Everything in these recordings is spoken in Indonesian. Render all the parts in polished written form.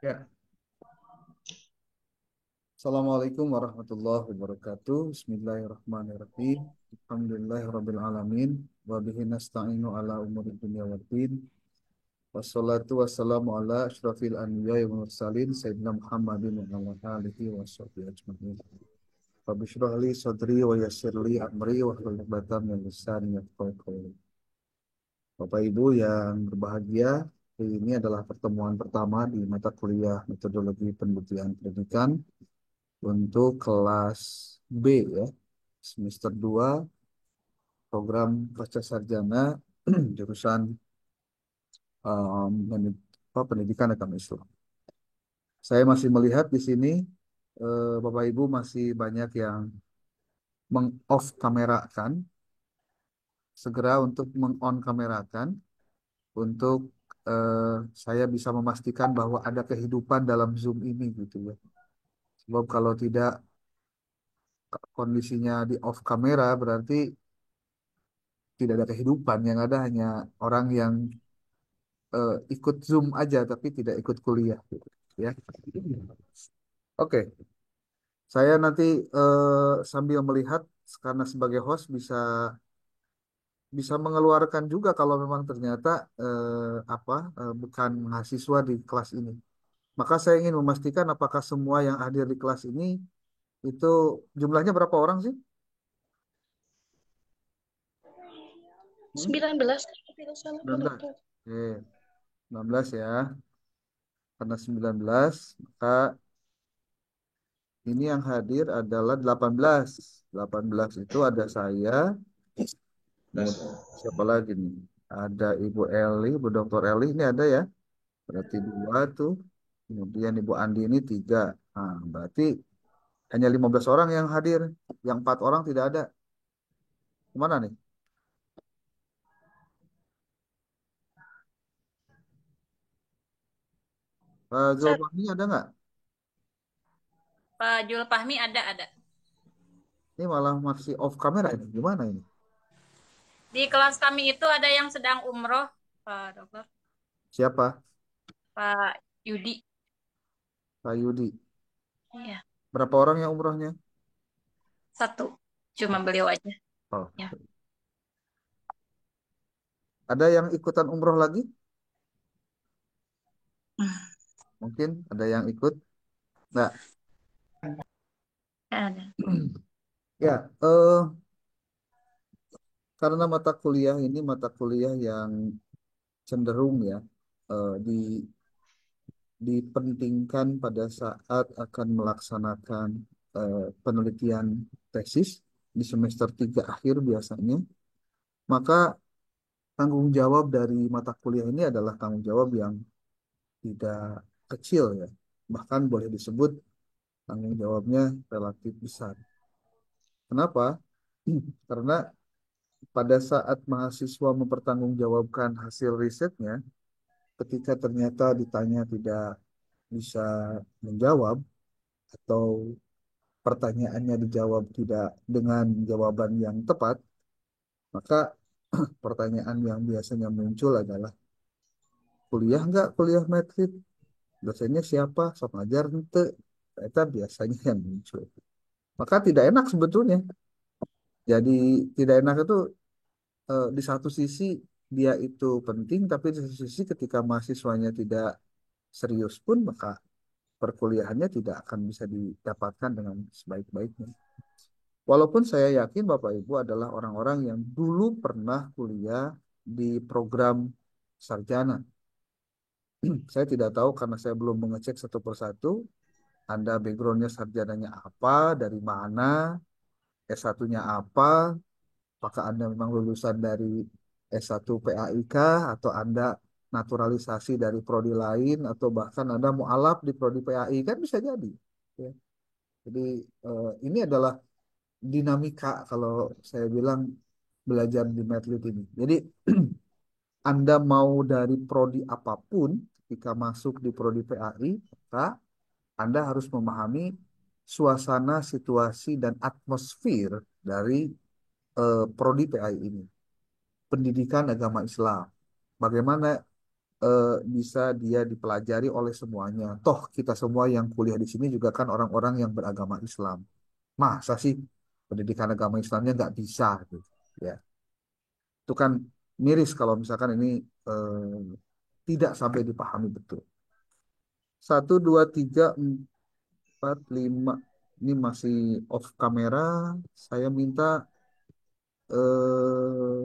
Ya, Assalamualaikum warahmatullahi wabarakatuh. Bismillahirrahmanirrahim. Alhamdulillahirabbil alamin. Wa bihi nasta'inu ala umuri dunya waddin. Wassalatu wassalamu ala asyrafil anbiya'i wal mursalin sayyidina Muhammadin wa ala alihi wa sahbihi ajma'in. Rabbi shrah li sadri wa yassir li amri wa hlul 'uqdatam min lisani yafqahu qawli. Bapak Ibu yang berbahagia, ini adalah pertemuan pertama di mata kuliah Metodologi Pembuktian Pendidikan untuk kelas B ya, semester 2 program pasca sarjana jurusan pendidikan agama Islam. Saya masih melihat di sini Bapak Ibu masih banyak yang meng-off kamerakan, segera untuk meng-on kamerakan untuk saya bisa memastikan bahwa ada kehidupan dalam Zoom ini gitu ya. Sebab kalau tidak kondisinya di off kamera berarti tidak ada kehidupan, yang ada hanya orang yang ikut Zoom aja tapi tidak ikut kuliah gitu ya. Oke, saya nanti sambil melihat karena sebagai host bisa bisa mengeluarkan juga kalau memang ternyata bukan mahasiswa di kelas ini. Maka saya ingin memastikan apakah semua yang hadir di kelas ini itu jumlahnya berapa orang sih? Hmm? 19 kalau tidak salah Pak 19. Dokter. Oke, 19 ya. Karena 19, maka ini yang hadir adalah 18. 18 itu ada saya, kemudian siapa lagi nih? Ada Ibu Eli, Ibu Dokter Eli ini ada ya. Berarti dua tuh. Kemudian Ibu Andi ini tiga. Nah, berarti hanya 15 orang yang hadir. Yang 4 orang tidak ada. Kemana nih? Pak Zulfahmi ada nggak? Pak Jul Fahmi ada. Ini malah masih off kamera ini. Gimana ini? Di kelas kami itu ada yang sedang umroh, Pak Dokter. Siapa? Pak Yudi. Pak Yudi. Iya, Berapa orang yang umrohnya? satu. Cuma beliau aja. Oh. Ya. Ada yang ikutan umroh lagi? Hmm, Mungkin ada yang ikut? Nggak. ada. Ya, karena mata kuliah ini mata kuliah yang cenderung ya dipentingkan pada saat akan melaksanakan penelitian tesis di semester 3 akhir biasanya, maka tanggung jawab dari mata kuliah ini adalah tanggung jawab yang tidak kecil ya, bahkan boleh disebut tanggung jawabnya relatif besar. Kenapa? Karena pada saat mahasiswa mempertanggungjawabkan hasil risetnya, ketika ternyata ditanya tidak bisa menjawab atau pertanyaannya dijawab tidak dengan jawaban yang tepat, maka pertanyaan yang biasanya muncul adalah kuliah nggak kuliah metrik, dosennya siapa, sok ngajar ente, itu biasanya yang muncul. Maka tidak enak sebetulnya. Jadi tidak enak itu di satu sisi dia itu penting, tapi di satu sisi ketika mahasiswanya tidak serius pun maka perkuliahannya tidak akan bisa didapatkan dengan sebaik-baiknya. Walaupun saya yakin Bapak Ibu adalah orang-orang yang dulu pernah kuliah di program sarjana. Saya tidak tahu karena saya belum mengecek satu persatu. Anda backgroundnya sarjananya apa, dari mana, S1-nya apa, apakah Anda memang lulusan dari S1 PAIK atau Anda naturalisasi dari prodi lain atau bahkan Anda mualaf di prodi PAI kan bisa jadi. Ya. Jadi ini adalah dinamika kalau saya bilang belajar di Medlit ini. Jadi Anda mau dari prodi apapun ketika masuk di prodi PAI, maka Anda harus memahami suasana, situasi, dan atmosfer dari prodi PAI ini. Pendidikan agama Islam. Bagaimana bisa dia dipelajari oleh semuanya. Toh kita semua yang kuliah di sini juga kan orang-orang yang beragama Islam. Masa sih pendidikan agama Islamnya nggak bisa gitu. Ya, itu kan miris kalau misalkan ini tidak sampai dipahami betul. Satu, dua, tiga, empat, lima. Ini masih off kamera. Saya minta eh,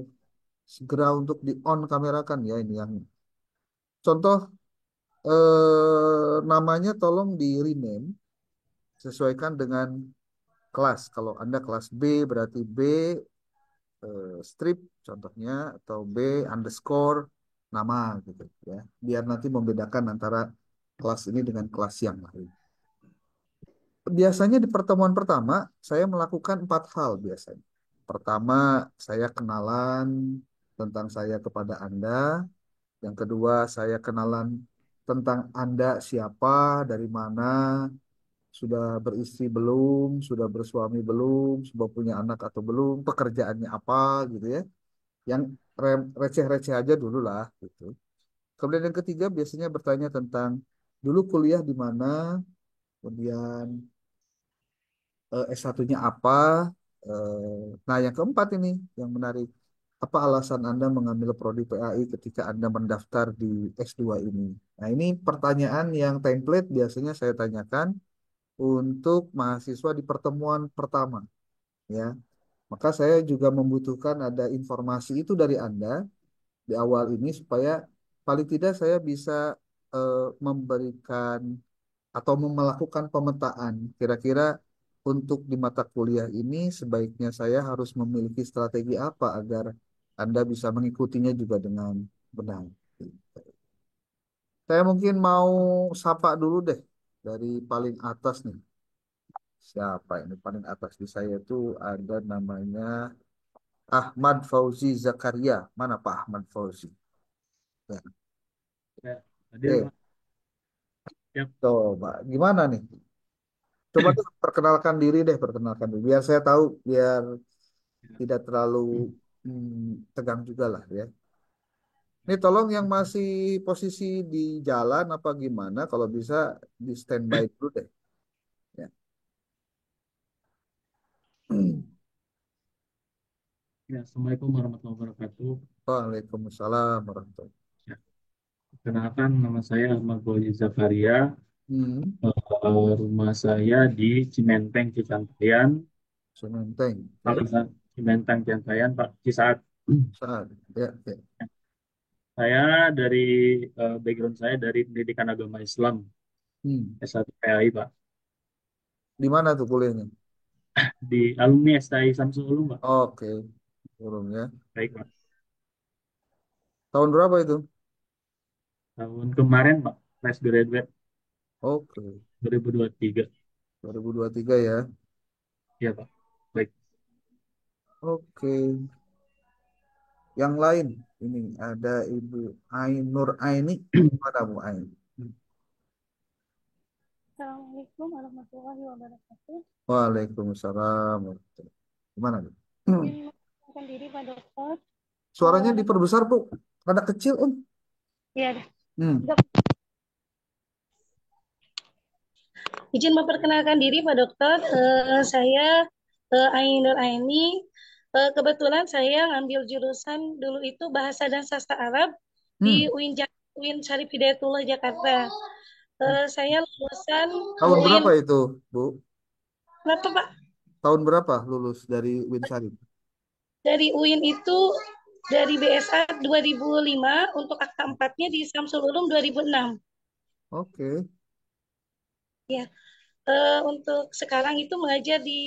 segera untuk di on kamerakan ya ini yang contoh namanya tolong di rename sesuaikan dengan kelas. Kalau Anda kelas B berarti B strip contohnya atau B underscore nama gitu ya. Biar nanti membedakan antara kelas ini dengan kelas yang lain. Biasanya di pertemuan pertama saya melakukan empat hal biasanya. Pertama, saya kenalan tentang saya kepada Anda. Yang kedua, saya kenalan tentang Anda siapa, dari mana, sudah beristri belum, sudah bersuami belum, sudah punya anak atau belum, pekerjaannya apa gitu ya. Yang receh-receh aja dulu lah gitu. Kemudian yang ketiga biasanya bertanya tentang dulu kuliah di mana, kemudian S1-nya apa. Nah, yang keempat ini yang menarik. Apa alasan Anda mengambil prodi PAI ketika Anda mendaftar di S2 ini? Nah, ini pertanyaan yang template biasanya saya tanyakan untuk mahasiswa di pertemuan pertama, ya. Maka saya juga membutuhkan ada informasi itu dari Anda di awal ini supaya paling tidak saya bisa memberikan atau melakukan pemetaan. Kira-kira untuk di mata kuliah ini sebaiknya saya harus memiliki strategi apa agar Anda bisa mengikutinya juga dengan benar. Saya mungkin mau sapa dulu deh dari paling atas nih. Siapa ini paling atas di saya itu ada namanya Ahmad Fauzi Zakaria. Mana Pak Ahmad Fauzi? Ya. Ya, hadir Oke, Pak. Ya, coba gimana nih? Coba deh perkenalkan diri deh, perkenalkan diri. Biar saya tahu, biar ya. tidak terlalu tegang juga lah ya. Ini tolong yang masih posisi di jalan apa gimana, kalau bisa di standby dulu deh. Ya. Ya, Assalamualaikum warahmatullahi wabarakatuh. Waalaikumsalam warahmatullahi. Ya, perkenalkan nama saya Ahmad Boy Zakaria. Hmm, Rumah saya di Cimenteng, Cicantayan. Sementeng. Ya, Kawasan Cimenteng, Cicantayan, Pak Cisaat. saat. Ya, ya. Saya dari background saya dari pendidikan agama Islam, Hmm. S1 PAI, Pak. Di mana tuh kuliahnya? Di alumni STI Samsul Ulum, Pak. Oke, burung ya. Baik, Pak. Tahun berapa itu? Tahun kemarin, Pak, fresh graduate Oke, 2023. 2023 ya. Iya, Pak. Baik. Oke, yang lain ini ada Ibu Ainur Aini. Mana Bu Aini? Assalamualaikum warahmatullahi wabarakatuh. Waalaikumsalam. Gimana nih? Izin memperkenalkan diri Pak Dokter. Suaranya Nama diperbesar, Bu. Rada kecil, Om. ya, Hmm. Dok. Izin memperkenalkan diri Pak Dokter. Saya Ainur Aini. Kebetulan saya ngambil jurusan dulu itu Bahasa dan Sastra Arab di Hmm. UIN Syarif Hidayatullah Jakarta. Saya lulusan Tahun UIN. berapa itu, Bu? Kenapa Pak? Tahun berapa lulus dari Winsari? Dari UIN itu dari BSA 2005, untuk akta 4-nya di Samsul Ulum 2006. Oke, Ya, untuk sekarang itu mengajar di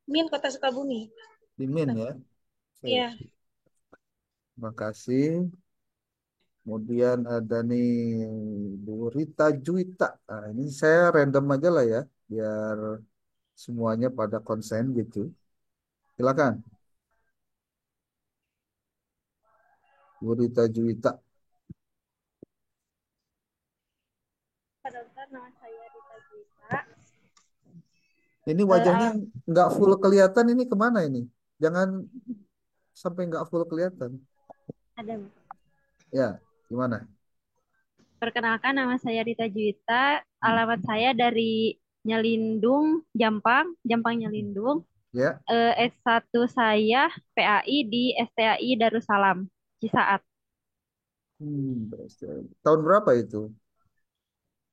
MIN Kota Sukabumi. di Min ya. Oke, Ya, terima kasih. Kemudian ada nih Bu Rita Juwita. Nah, ini saya random aja lah ya, biar semuanya pada konsen gitu. Silakan, Bu Rita Juwita. Pak Dokter, nama saya Rita Juwita. Ini wajahnya Eh, nggak full kelihatan, ini kemana ini? Jangan sampai nggak full kelihatan. ada Ya, gimana? Perkenalkan nama saya Rita Juwita, alamat saya dari Nyelindung, Jampang, Jampang Nyelindung. Ya. S1 saya PAI di STAI Darussalam, Cisaat. Berarti. Tahun berapa itu?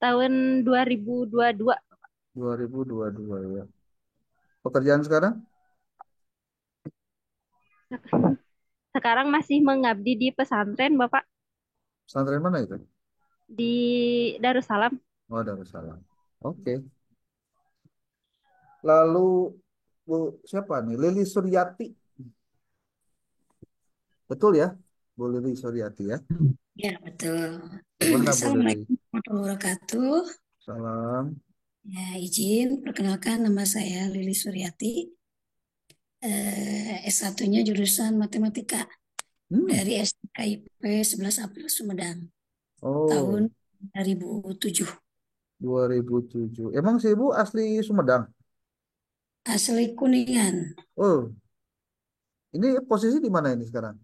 Tahun 2022. 2022 ya. Pekerjaan sekarang? Sekarang masih mengabdi di pesantren, Bapak, Pesantren mana itu? di Darussalam. Oh, Darussalam. Oke. Lalu Bu siapa nih? Lili Suryati. Betul ya? Bu Lili Suryati ya. Ya, betul. Gimana Bu Lili? Assalamualaikum warahmatullahi wabarakatuh. Salam. Ya, izin perkenalkan nama saya Lili Suryati. S1-nya jurusan Matematika Hmm. dari STKIP 11 April Sumedang tahun Oh, 2007. 2007. Emang si Ibu asli Sumedang? Asli Kuningan. Oh, ini posisi di mana ini sekarang?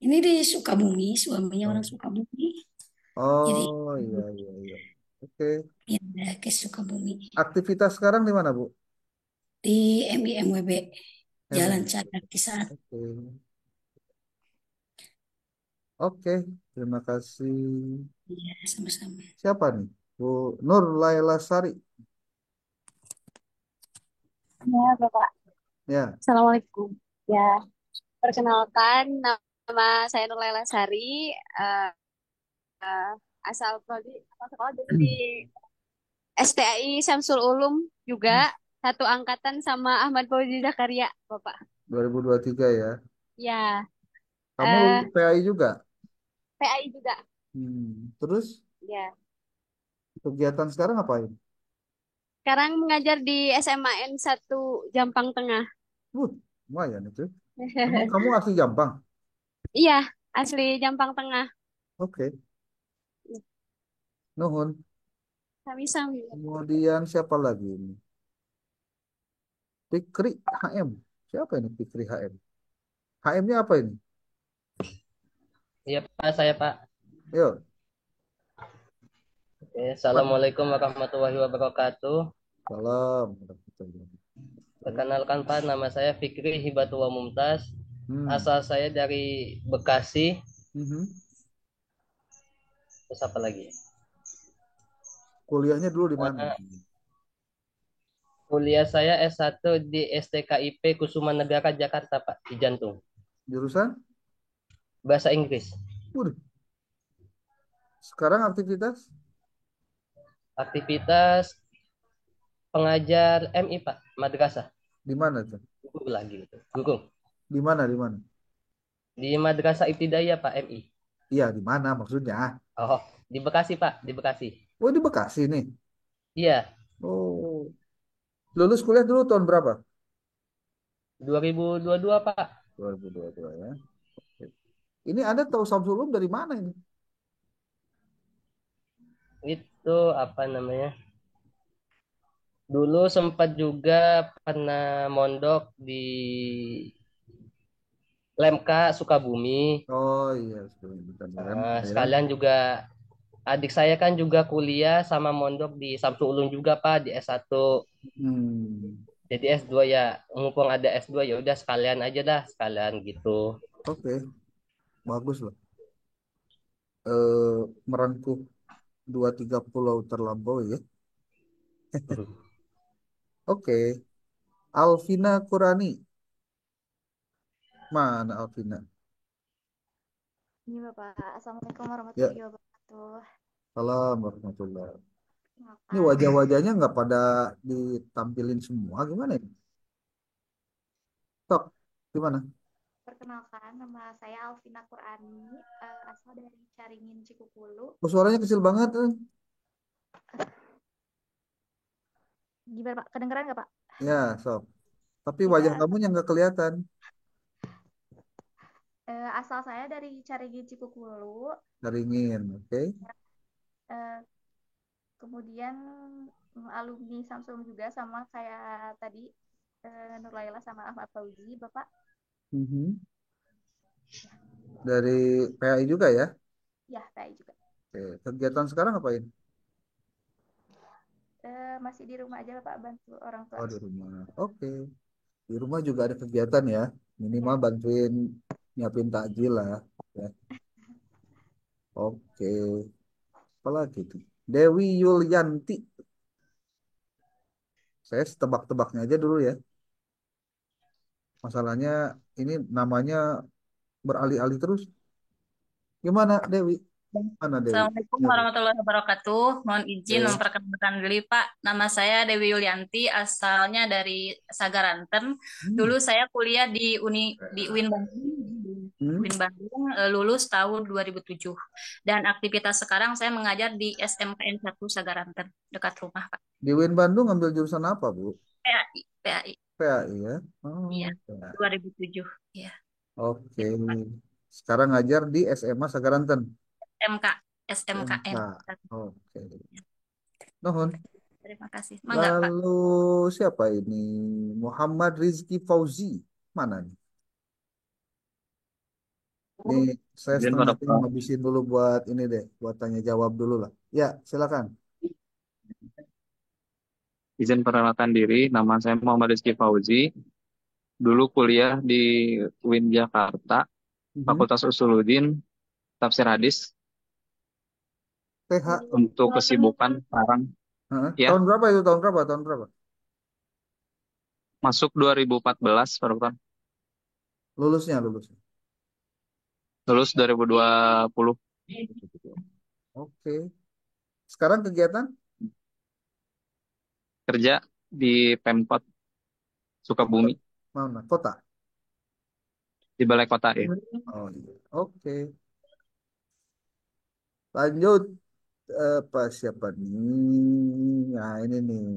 Ini di Sukabumi, suaminya orang Oh, Sukabumi. Jadi oh iya iya iya. Oke. pindah ke Sukabumi Aktivitas sekarang di mana, Bu? di MIMWB Jalan MM. Cadar Kisah. Oke. Oke, terima kasih. Ya, sama-sama. Siapa nih? Bu Nur Laila Sari. Ya, Bapak. Ya, Assalamualaikum. Ya, perkenalkan nama saya Nurlela Sari, eh, eh, asal prodi asal sekolah di STAI Syamsul Ulum juga satu angkatan sama Ahmad Fauzi Zakaria, Bapak. 2023 ya. Ya, Kamu lulus eh PAI juga? PAI juga. Terus Ya. kegiatan sekarang ngapain? Sekarang mengajar di SMAN 1 Jampang Tengah. Uh, lumayan itu. Emang kamu asli Jampang? Iya, asli Jampang Tengah. Oke, nuhun. Sami-sami. Kemudian siapa lagi ini? Fikri HM. Siapa ini Fikri HM? HM-nya apa ini? Iya Pak, saya Pak. Yuk, Oke, Pak. Assalamualaikum warahmatullahi wabarakatuh. Salam. Perkenalkan Pak, nama saya Fikri Hibatullah Mumtaz. Hmm. Asal saya dari Bekasi. Mhm. Terus apa lagi? Kuliahnya dulu di mana? Eh, kuliah saya S1 di STKIP Kusuma Negara Jakarta Pak, di Jantung. Jurusan? Bahasa Inggris. Waduh, sekarang aktivitas Aktivitas pengajar MI Pak, madrasah. di mana tuh? Guru lagi gitu. Guru. Di mana? Di mana? Di Madrasah Ibtidaiyah Pak, MI. Iya, di mana maksudnya? Oh, di Bekasi Pak, di Bekasi. Oh, di Bekasi nih. Iya, Oh, lulus kuliah dulu tahun berapa? 2022 Pak. 2022 ya. Oke. Ini Anda tahu Samsul Ulum dari mana ini? Itu apa namanya? Dulu sempat juga pernah mondok di Lemka Sukabumi. Oh iya, sebelum bukan di Rem, ya. Sekalian juga adik saya kan juga kuliah sama mondok di Samsul Ulun juga Pak di S1. Hmm, Jadi S2 ya, mumpung ada S2 ya udah sekalian aja dah, sekalian gitu. oke, bagus loh. Eh, merangkup dua tiga pulau terlampau ya. Oke, Alvina Kurani. Mana Alvina? Ini Bapak, Assalamualaikum Ya, warahmatullahi wabarakatuh. salam warahmatullahi. Ini Kenalkan, wajah-wajahnya nggak pada ditampilin semua, gimana ini? Sok, gimana? perkenalkan nama saya Alvina Qurani, asal dari Caringin Cikupulu. Oh, suaranya kecil banget. Gimana Pak? Kedengeran nggak Pak? Ya, sok. Tapi wajah Ya, kamu yang nggak kelihatan. asal saya dari Caringin Cikupulu. Caringin, oke. Eh, kemudian alumni Samsung juga sama kayak tadi Nur Laila sama Ahmad Fauzi, Bapak. Mhm. Dari PAI juga ya? Ya, PAI juga. Oke. Oke. Kegiatan sekarang ngapain? Masih di rumah aja Bapak, bantu orang tua. Oh, di rumah. Oke. Di rumah juga ada kegiatan ya. Minimal Ya. bantuin nyiapin takjil lah. Ya. Oke. Apalagi tuh? Dewi Yulianti. Saya tebak-tebaknya aja dulu ya. Masalahnya ini namanya beralih-alih terus. Gimana Dewi? Mana Dewi? Assalamualaikum Ya, Dewi. warahmatullahi wabarakatuh. Mohon izin Oke. memperkenalkan diri, Pak. Nama saya Dewi Yulianti, asalnya dari Sagaranten. Hmm. Dulu saya kuliah di UIN Bandung, Hmm. UIN Bandung, lulus tahun 2007. Dan aktivitas sekarang saya mengajar di SMKN 1 Sagaranten, dekat rumah, Pak. Di UIN Bandung ambil jurusan apa, Bu? PAI, PAI. PAI ya. Oh, Iya, PAI. 2007. Iya. Oke. Gitu, Pak. Sekarang ngajar di SMA Sagaranten. SMK, SMK. SMKN. Oke. Nuhun. Terima kasih. Mangga, Pak. Lalu siapa ini? Muhammad Rizky Fauzi. Mana nih? Nih, saya Izin Pak setengah mati Dokter. ngabisin dulu buat ini deh, buat tanya jawab dulu lah. Ya, silakan. Izin perkenalkan diri, nama saya Muhammad Rizky Fauzi. Dulu kuliah di UIN Jakarta, Mhm. Fakultas Usuluddin, Tafsir Hadis. TH. Untuk kesibukan sekarang, Heeh. ya, Tahun berapa itu? Tahun berapa? Tahun berapa? masuk 2014, Pak Dokter. Lulusnya, lulusnya. Lulus 2020, Oke. Sekarang kegiatan kerja di Pemkot Sukabumi, mana? Kota. di Balai Kota ya. Oh iya. Oke. Lanjut. Apa siapa nih? Nah, ini nih.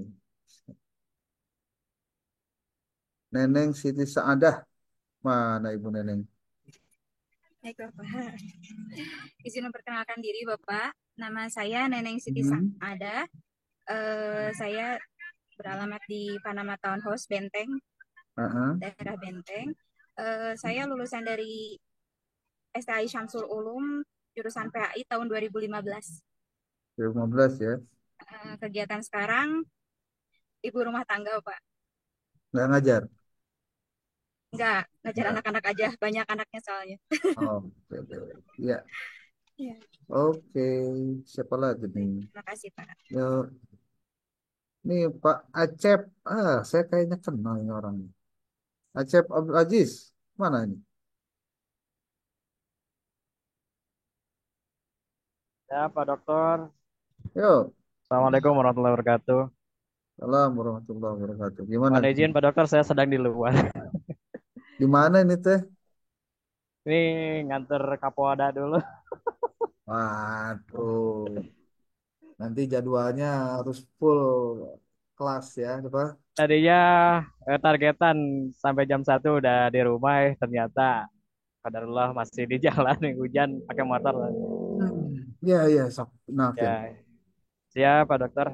Neneng Siti Saadah. Mana Ibu Neneng? Baik, Bapak. Izin memperkenalkan diri, Bapak. Nama saya Neneng Siti Hmm. Saada. Saya beralamat di Panama Townhouse, Benteng, Heeh. daerah Benteng. Saya lulusan dari STI Syamsul Ulum, jurusan PAI tahun 2015. 2015 ya. Kegiatan sekarang, ibu rumah tangga, Pak. Nggak ngajar. Enggak, ngajar Nggak. anak-anak aja, banyak anaknya soalnya. Oh, oke, oke. Ya. Ya, Oke. Siapa lagi nih? terima kasih, Pak. Yuk. Nih Pak Acep. Saya kayaknya kenal ini orangnya. Acep Abdul Aziz. Mana ini? Ya, Pak Dokter. Yuk. Assalamualaikum warahmatullahi wabarakatuh. Salam warahmatullahi wabarakatuh. Gimana Mohon izin, nih? Pak Dokter, saya sedang di luar. Di mana ini teh? Ini nganter Kapolda dulu. Waduh. Nanti jadwalnya harus full kelas ya, apa? Tadinya targetan sampai jam 1 udah di rumah, ternyata kadarullah masih di jalan nih, hujan pakai motor. Ya, ya, sok. Maaf ya. Ya, siap Pak Dokter.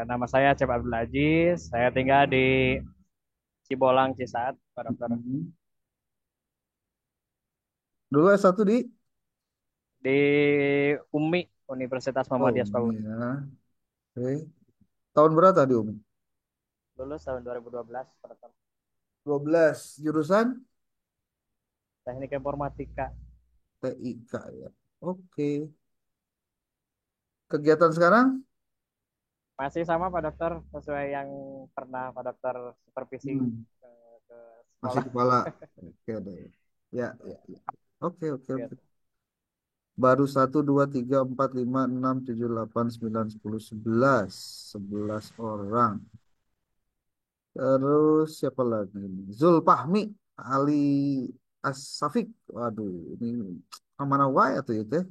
Nama saya Cep Abdul Aziz. Saya tinggal di Cibolang, Cisaat, Pak Dokter. Dulu S1 di? Di UMI, Universitas Oh, Muhammadiyah Sukabumi. ya. Oke. Tahun berapa di Umi? Lulus tahun 2012, Pak Dokter. 12. Jurusan? Teknik Informatika. TIK ya. Oke. Kegiatan sekarang? Masih sama Pak Dokter, sesuai yang pernah Pak Dokter supervisi ke Masih sekolah. kepala. Oke deh. Ya, ya, ya. Oke, oke, oke. Baru 1, 2, 3, 4, 5, 6, 7, 8, 9, 10, 11. 11 orang. Terus siapa lagi? Zulfahmi Ali As-Safik. Waduh, ini kemana wae tuh ya teh?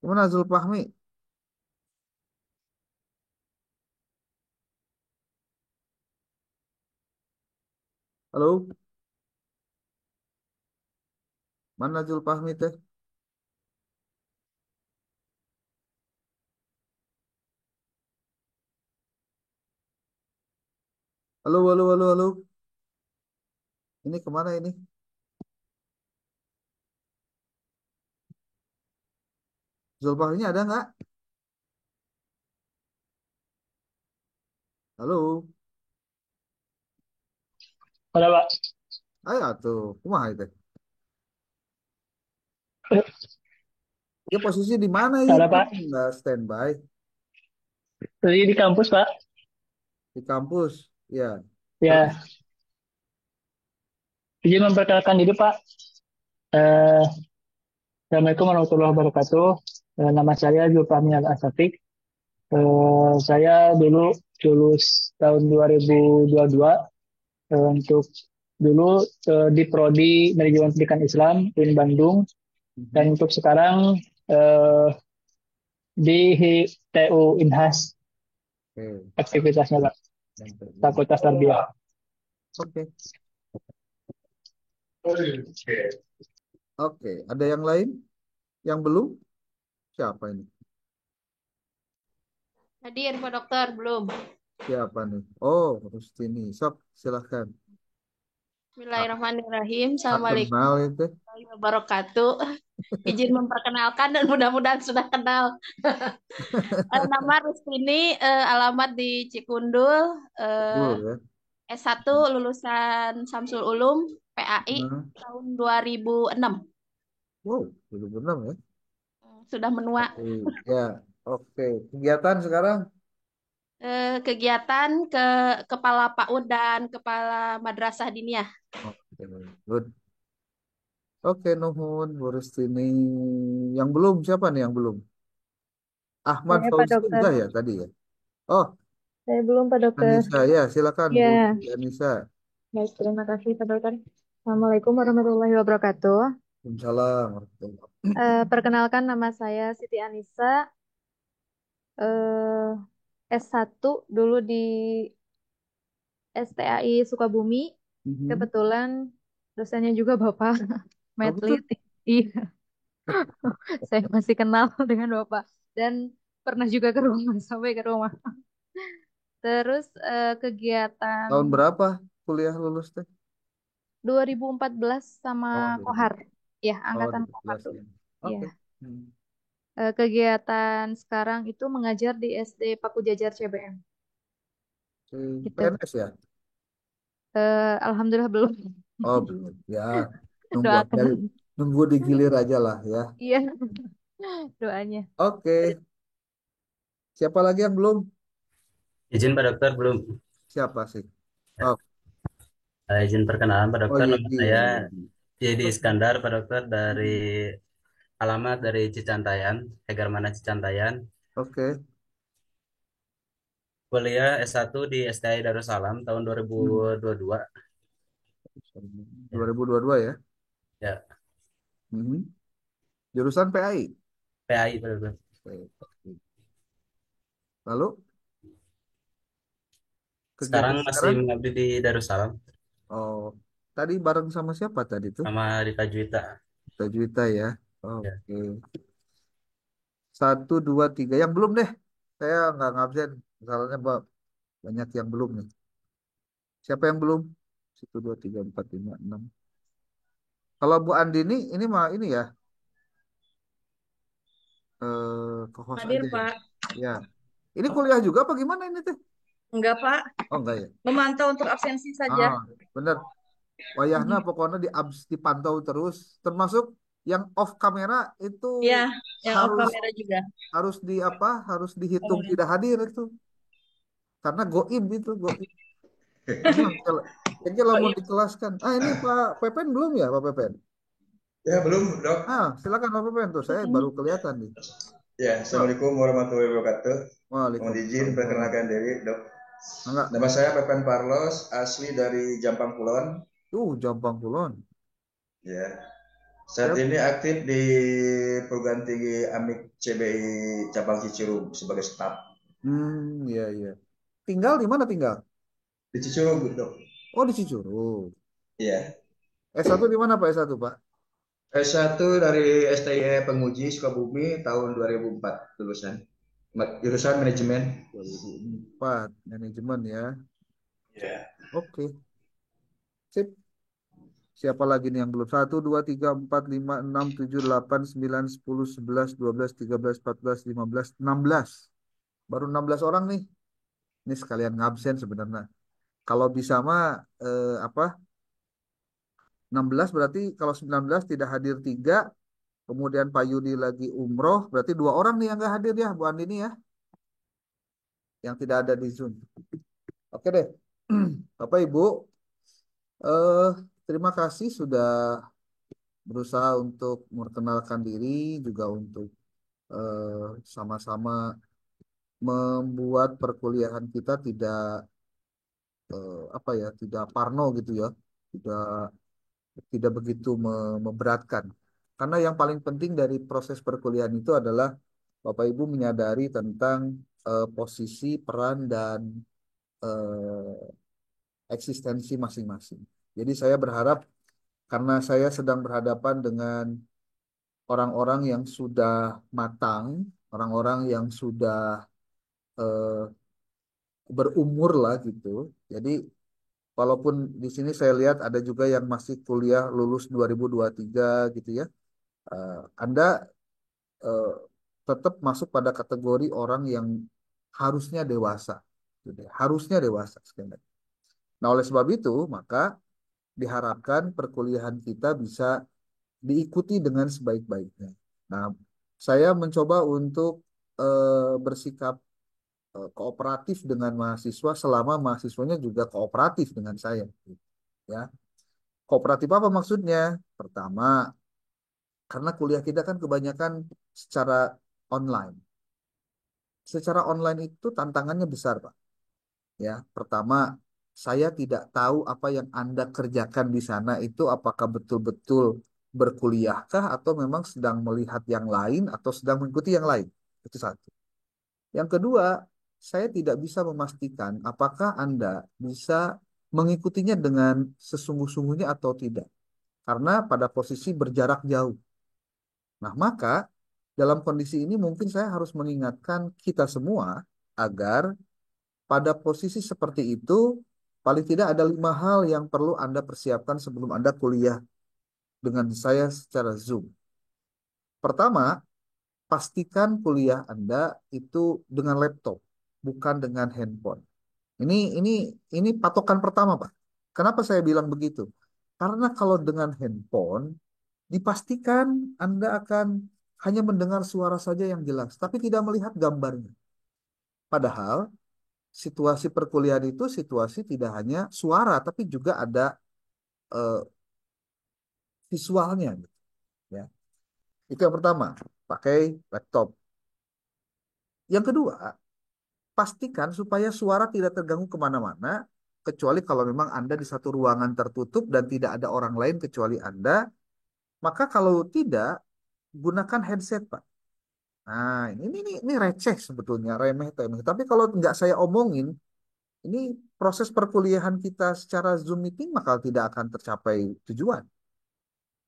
Gimana Zulfahmi? Halo? Mana Zulfahmi teh? Halo, halo, halo, halo. Ini kemana ini? Zulfahrinya ada nggak? Halo? Ada Pak. Ayo tuh, kumaha itu? Ya posisi di mana Ada itu? Pak. Nggak standby Tadi di kampus Pak. di kampus. Ya, terus Ya, izin memperkenalkan diri Pak. Eh, Assalamualaikum warahmatullahi wabarakatuh. Nama saya Zulfahmi Al-Asafik. Saya dulu lulus tahun 2022 untuk dulu di Prodi Manajemen Pendidikan Islam UIN Bandung, dan untuk sekarang eh, di TU Inhas oke. aktivitasnya Pak, Fakultas Tarbiyah. Oke. Oke, ada yang lain? Yang belum? Siapa ini? Hadir Pak Dokter, belum. Siapa nih? Oh, Rustini. Sok, silahkan. Bismillahirrahmanirrahim. Tak Assalamualaikum kenal itu. warahmatullahi wabarakatuh. Izin memperkenalkan dan mudah-mudahan sudah kenal. Nama Rustini, alamat di Cikundul, Betul ya. S1 lulusan Samsul Ulum, PAI Nah, tahun 2006. wow, belum benar ya. Sudah menua. Ya, oke. Kegiatan sekarang? Kegiatan ke Kepala PAUD dan Kepala Madrasah Diniyah. Oke, good. Oke, nuhun, Bu Rustini. Yang belum, siapa nih yang belum? Ahmad Saya Pak Fauzi Dokter. juga ya tadi ya? Oh, Saya belum Pak Dokter. Anissa, ya silakan Bu Ya, Anissa. baik, terima kasih Pak Dokter. Assalamualaikum warahmatullahi wabarakatuh. Waalaikumsalam warahmatullahi. Perkenalkan, nama saya Siti Anissa. Eh, S1 dulu di STAI Sukabumi. Kebetulan dosennya juga Bapak Oh, betul. Medli. Iya, saya masih kenal dengan Bapak. Dan pernah juga ke rumah, sampai ke rumah. Terus kegiatan Tahun berapa kuliah lulus teh? 2014 sama Oh, Kohar. Ya, oh angkatan Kohar 2014 tuh. ya. Iya. Oke. Hmm. Kegiatan sekarang itu mengajar di SD Paku Jajar CBM. Gitu. PNS ya? Alhamdulillah belum. Oh, belum. Ya, nunggu Doakan. aja, nunggu digilir aja lah ya. Iya, doanya. Oke. Siapa lagi yang belum? Izin Pak Dokter belum. Siapa sih? Oh, Izin perkenalan Pak oh Dokter, nama Yedi. saya Yedi. Yedi Oke. Iskandar Pak Dokter, dari alamat dari Cicantayan, Egarmana Cicantayan. Oke. Kuliah S1 di STI Darussalam tahun 2022. 2022 ya? Ya, Mhm. Jurusan PAI. PAI Pak Dokter. Oke. Lalu Sekarang kegiatan masih sekarang? mengabdi di Darussalam Oh, tadi bareng sama siapa tadi tuh? sama Rita Juwita. Juwita ya. Ya. Oke. 1, 2, 3. Yang belum deh. Saya nggak ngabsen. Misalnya banyak yang belum nih. Siapa yang belum? 1, 2, 3, 4, 5, 6. Kalau Bu Andini, ini mah ini ya. Ke-host Hadir, aja ya. Pak. Ya. Ini kuliah juga apa gimana ini teh? Enggak, Pak. Oh enggak ya? Memantau untuk absensi saja. Bener. Wayahna pokoknya dipantau terus. Termasuk yang off kamera itu Iya, yang off harus kamera juga. harus dihitung tidak hadir itu. Karena goib itu goib. Ini kalau mau dikelaskan. Ini Pak Pepen belum ya Pak Pepen? Ya, belum, Dok. Silakan Pak Pepen tuh. Saya baru kelihatan nih. Ya, Assalamualaikum warahmatullahi wabarakatuh. Mohon Waalaikumsalam. izin perkenalkan diri, Dok. Enggak. Nama saya Pepen Parlos, asli dari Jampang Kulon. Jampang Kulon. Ya. Saat ini aktif di perguruan tinggi Amik CBI Cabang Cicurug sebagai staf. Iya, iya. Tinggal di mana tinggal? Di Cicurug, Dok. Oh, di Cicurug. Iya. S1 di mana Pak S1, Pak? S1 dari STIE Penguji Sukabumi tahun 2004 lulusan. Jurusan manajemen. 2004, manajemen ya. Iya. Oke. Sip. Siapa lagi nih yang belum? 1, 2, 3, 4, 5, 6, 7, 8, 9, 10, 11, 12, 13, 14, 15, 16. Baru 16 orang nih. Ini sekalian ngabsen sebenarnya. Kalau bisa mah apa? 16 berarti kalau 19 tidak hadir 3, kemudian Pak Yudi lagi umroh, berarti 2 orang nih yang nggak hadir ya, Bu Andini ya, yang tidak ada di Zoom. Oke deh, Bapak Ibu, eh, terima kasih sudah berusaha untuk memperkenalkan diri, juga untuk sama-sama membuat perkuliahan kita tidak apa ya, tidak parno gitu ya, tidak tidak begitu memberatkan. Karena yang paling penting dari proses perkuliahan itu adalah Bapak Ibu menyadari tentang posisi, peran, dan eksistensi masing-masing. Jadi saya berharap karena saya sedang berhadapan dengan orang-orang yang sudah matang, orang-orang yang sudah eh, berumur lah gitu. Jadi walaupun di sini saya lihat ada juga yang masih kuliah lulus 2023 gitu ya. Anda eh, tetap masuk pada kategori orang yang harusnya dewasa, gitu ya. Harusnya dewasa sekali lagi. Nah, oleh sebab itu, maka diharapkan perkuliahan kita bisa diikuti dengan sebaik-baiknya. Nah, saya mencoba untuk bersikap kooperatif dengan mahasiswa selama mahasiswanya juga kooperatif dengan saya. Ya, kooperatif apa maksudnya? Pertama, karena kuliah kita kan kebanyakan secara online. Secara online itu tantangannya besar, Pak. Ya, pertama, saya tidak tahu apa yang Anda kerjakan di sana itu apakah betul-betul berkuliahkah atau memang sedang melihat yang lain atau sedang mengikuti yang lain. Itu satu. Yang kedua, saya tidak bisa memastikan apakah Anda bisa mengikutinya dengan sesungguh-sungguhnya atau tidak. Karena pada posisi berjarak jauh. Nah, maka dalam kondisi ini mungkin saya harus mengingatkan kita semua agar pada posisi seperti itu, paling tidak ada 5 hal yang perlu Anda persiapkan sebelum Anda kuliah dengan saya secara Zoom. Pertama, pastikan kuliah Anda itu dengan laptop, bukan dengan handphone. Ini ini ini patokan pertama, Pak. Kenapa saya bilang begitu? Karena kalau dengan handphone, dipastikan Anda akan hanya mendengar suara saja yang jelas, tapi tidak melihat gambarnya. Padahal situasi perkuliahan itu situasi tidak hanya suara, tapi juga ada eh, visualnya, gitu, ya. Itu yang pertama, pakai laptop. Yang kedua, pastikan supaya suara tidak terganggu kemana-mana, kecuali kalau memang Anda di satu ruangan tertutup dan tidak ada orang lain kecuali Anda, maka kalau tidak, gunakan headset, Pak. Nah, ini receh sebetulnya, remeh-temeh. Tapi kalau nggak saya omongin, ini proses perkuliahan kita secara Zoom meeting maka tidak akan tercapai tujuan.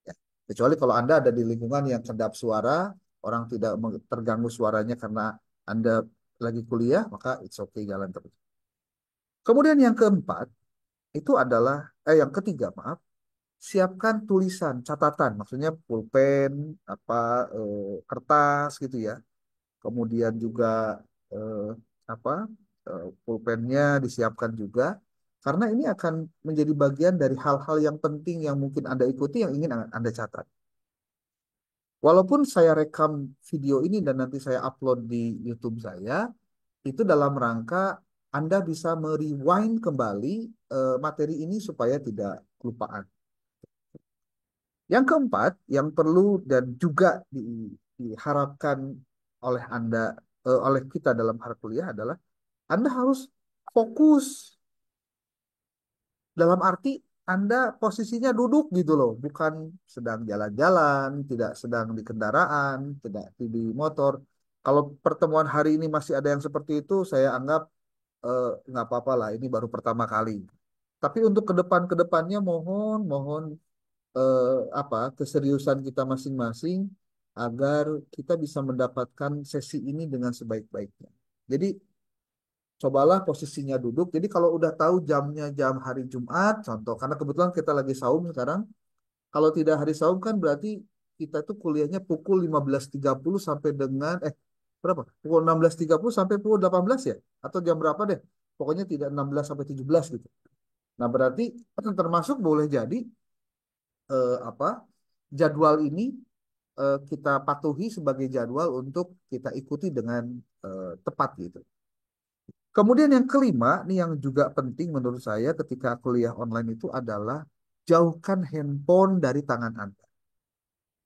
Ya. Kecuali kalau Anda ada di lingkungan yang kedap suara, orang tidak terganggu suaranya karena Anda lagi kuliah, maka it's okay, jalan terus. Kemudian yang keempat, itu adalah, yang ketiga, maaf, siapkan tulisan, catatan, maksudnya pulpen, apa, kertas gitu ya. Kemudian juga eh, apa, pulpennya disiapkan juga karena ini akan menjadi bagian dari hal-hal yang penting yang mungkin Anda ikuti yang ingin Anda catat. Walaupun saya rekam video ini dan nanti saya upload di YouTube saya, itu dalam rangka Anda bisa merewind kembali materi ini supaya tidak kelupaan. Yang keempat, yang perlu dan juga diharapkan oleh Anda, oleh kita dalam hal kuliah adalah Anda harus fokus. Dalam arti Anda posisinya duduk gitu loh, bukan sedang jalan-jalan, tidak sedang di kendaraan, tidak di motor. Kalau pertemuan hari ini masih ada yang seperti itu, saya anggap nggak apa-apa lah, ini baru pertama kali. Tapi untuk ke depannya mohon apa keseriusan kita masing-masing agar kita bisa mendapatkan sesi ini dengan sebaik-baiknya. Jadi cobalah posisinya duduk. Jadi kalau udah tahu jamnya jam hari Jumat, contoh, karena kebetulan kita lagi saum sekarang, Kalau tidak hari saum kan berarti kita tuh kuliahnya pukul 15.30 sampai dengan berapa? Pukul 16.30 sampai pukul 18 ya? Atau jam berapa deh? Pokoknya tidak 16 sampai 17 gitu. Nah, berarti termasuk boleh jadi apa? Jadwal ini kita patuhi sebagai jadwal untuk kita ikuti dengan tepat gitu. Kemudian yang kelima, nih yang juga penting menurut saya ketika kuliah online itu adalah jauhkan handphone dari tangan Anda.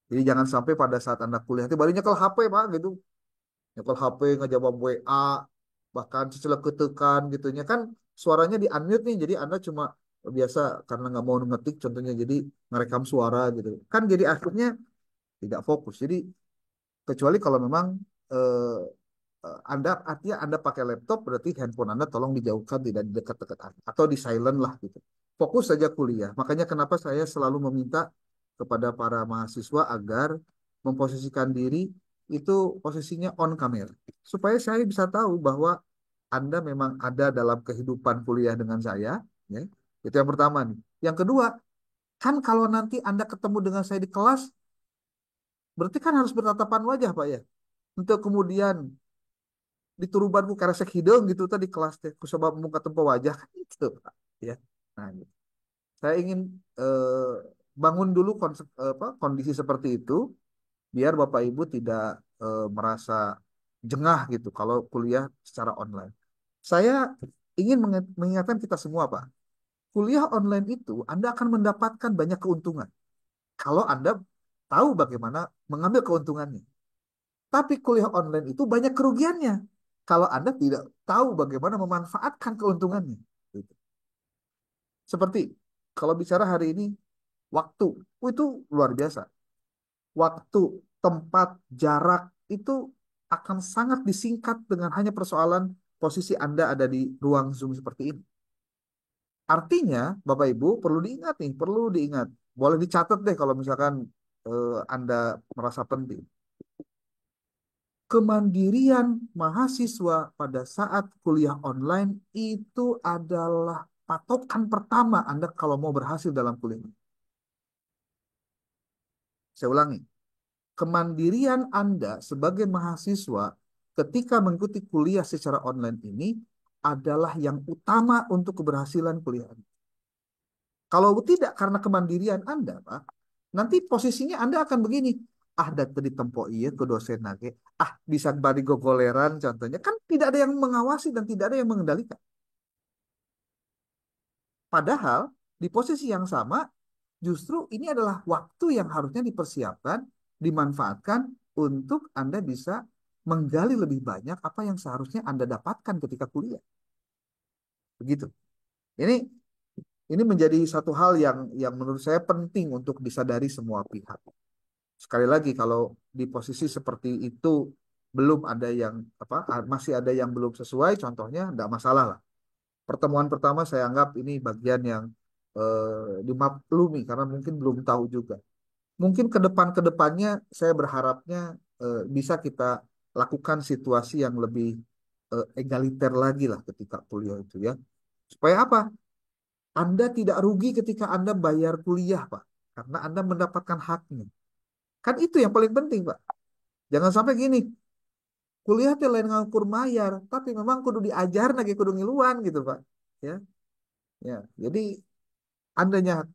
Jadi jangan sampai pada saat Anda kuliah, tiba-tiba nyekel HP Pak gitu. Nyekel HP, ngejawab WA, bahkan secelak ketekan gitunya kan suaranya di unmute nih, jadi Anda cuma biasa karena nggak mau ngetik contohnya jadi ngerekam suara gitu. Kan jadi akhirnya tidak fokus. Jadi kecuali kalau memang eh, Anda artinya Anda pakai laptop berarti handphone Anda tolong dijauhkan tidak di dekat-dekat Anda atau di silent lah gitu. Fokus saja kuliah. Makanya kenapa saya selalu meminta kepada para mahasiswa agar memposisikan diri itu posisinya on kamera supaya saya bisa tahu bahwa Anda memang ada dalam kehidupan kuliah dengan saya, ya. Itu yang pertama nih. Yang kedua, kan kalau nanti Anda ketemu dengan saya di kelas, berarti kan harus bertatapan wajah, Pak ya. Untuk kemudian dituruban ku karesek hidung gitu tadi kelas teh ku sebab muka tempo wajah kan gitu Pak ya. Nah, gitu. Saya ingin eh, bangun dulu kondisi seperti itu biar Bapak Ibu tidak merasa jengah gitu kalau kuliah secara online. Saya ingin mengingatkan kita semua Pak, kuliah online itu Anda akan mendapatkan banyak keuntungan kalau Anda tahu bagaimana mengambil keuntungannya. Tapi kuliah online itu banyak kerugiannya kalau Anda tidak tahu bagaimana memanfaatkan keuntungannya. Gitu. Seperti kalau bicara hari ini, waktu itu luar biasa. Waktu, tempat, jarak itu akan sangat disingkat dengan hanya persoalan posisi Anda ada di ruang Zoom seperti ini. Artinya, Bapak Ibu perlu diingat nih, perlu diingat. Boleh dicatat deh kalau misalkan Anda merasa penting. Kemandirian mahasiswa pada saat kuliah online itu adalah patokan pertama Anda kalau mau berhasil dalam kuliah. Saya ulangi, kemandirian Anda sebagai mahasiswa ketika mengikuti kuliah secara online ini adalah yang utama untuk keberhasilan kuliah Anda. Kalau tidak karena kemandirian Anda, Pak, nanti posisinya Anda akan begini. Ah, dari tempo iya ke dosen lagi. Ah, bisa bari gogoleran contohnya. Kan tidak ada yang mengawasi dan tidak ada yang mengendalikan. Padahal di posisi yang sama, justru ini adalah waktu yang harusnya dipersiapkan, dimanfaatkan untuk Anda bisa menggali lebih banyak apa yang seharusnya Anda dapatkan ketika kuliah. Begitu. Ini ini menjadi satu hal yang menurut saya penting untuk disadari semua pihak. Sekali lagi kalau di posisi seperti itu belum ada yang masih ada yang belum sesuai, contohnya tidak masalah lah. Pertemuan pertama saya anggap ini bagian yang dimaklumi karena mungkin belum tahu juga. Mungkin ke depannya saya berharapnya bisa kita lakukan situasi yang lebih egaliter lagi lah ketika kuliah itu ya. Supaya apa? Anda tidak rugi ketika Anda bayar kuliah, Pak. Karena Anda mendapatkan haknya. Kan itu yang paling penting, Pak. Jangan sampai gini, kuliah teh lain ngakur mayar, tapi memang kudu diajar lagi kudu ngiluan gitu, Pak. Ya, ya. Jadi andanya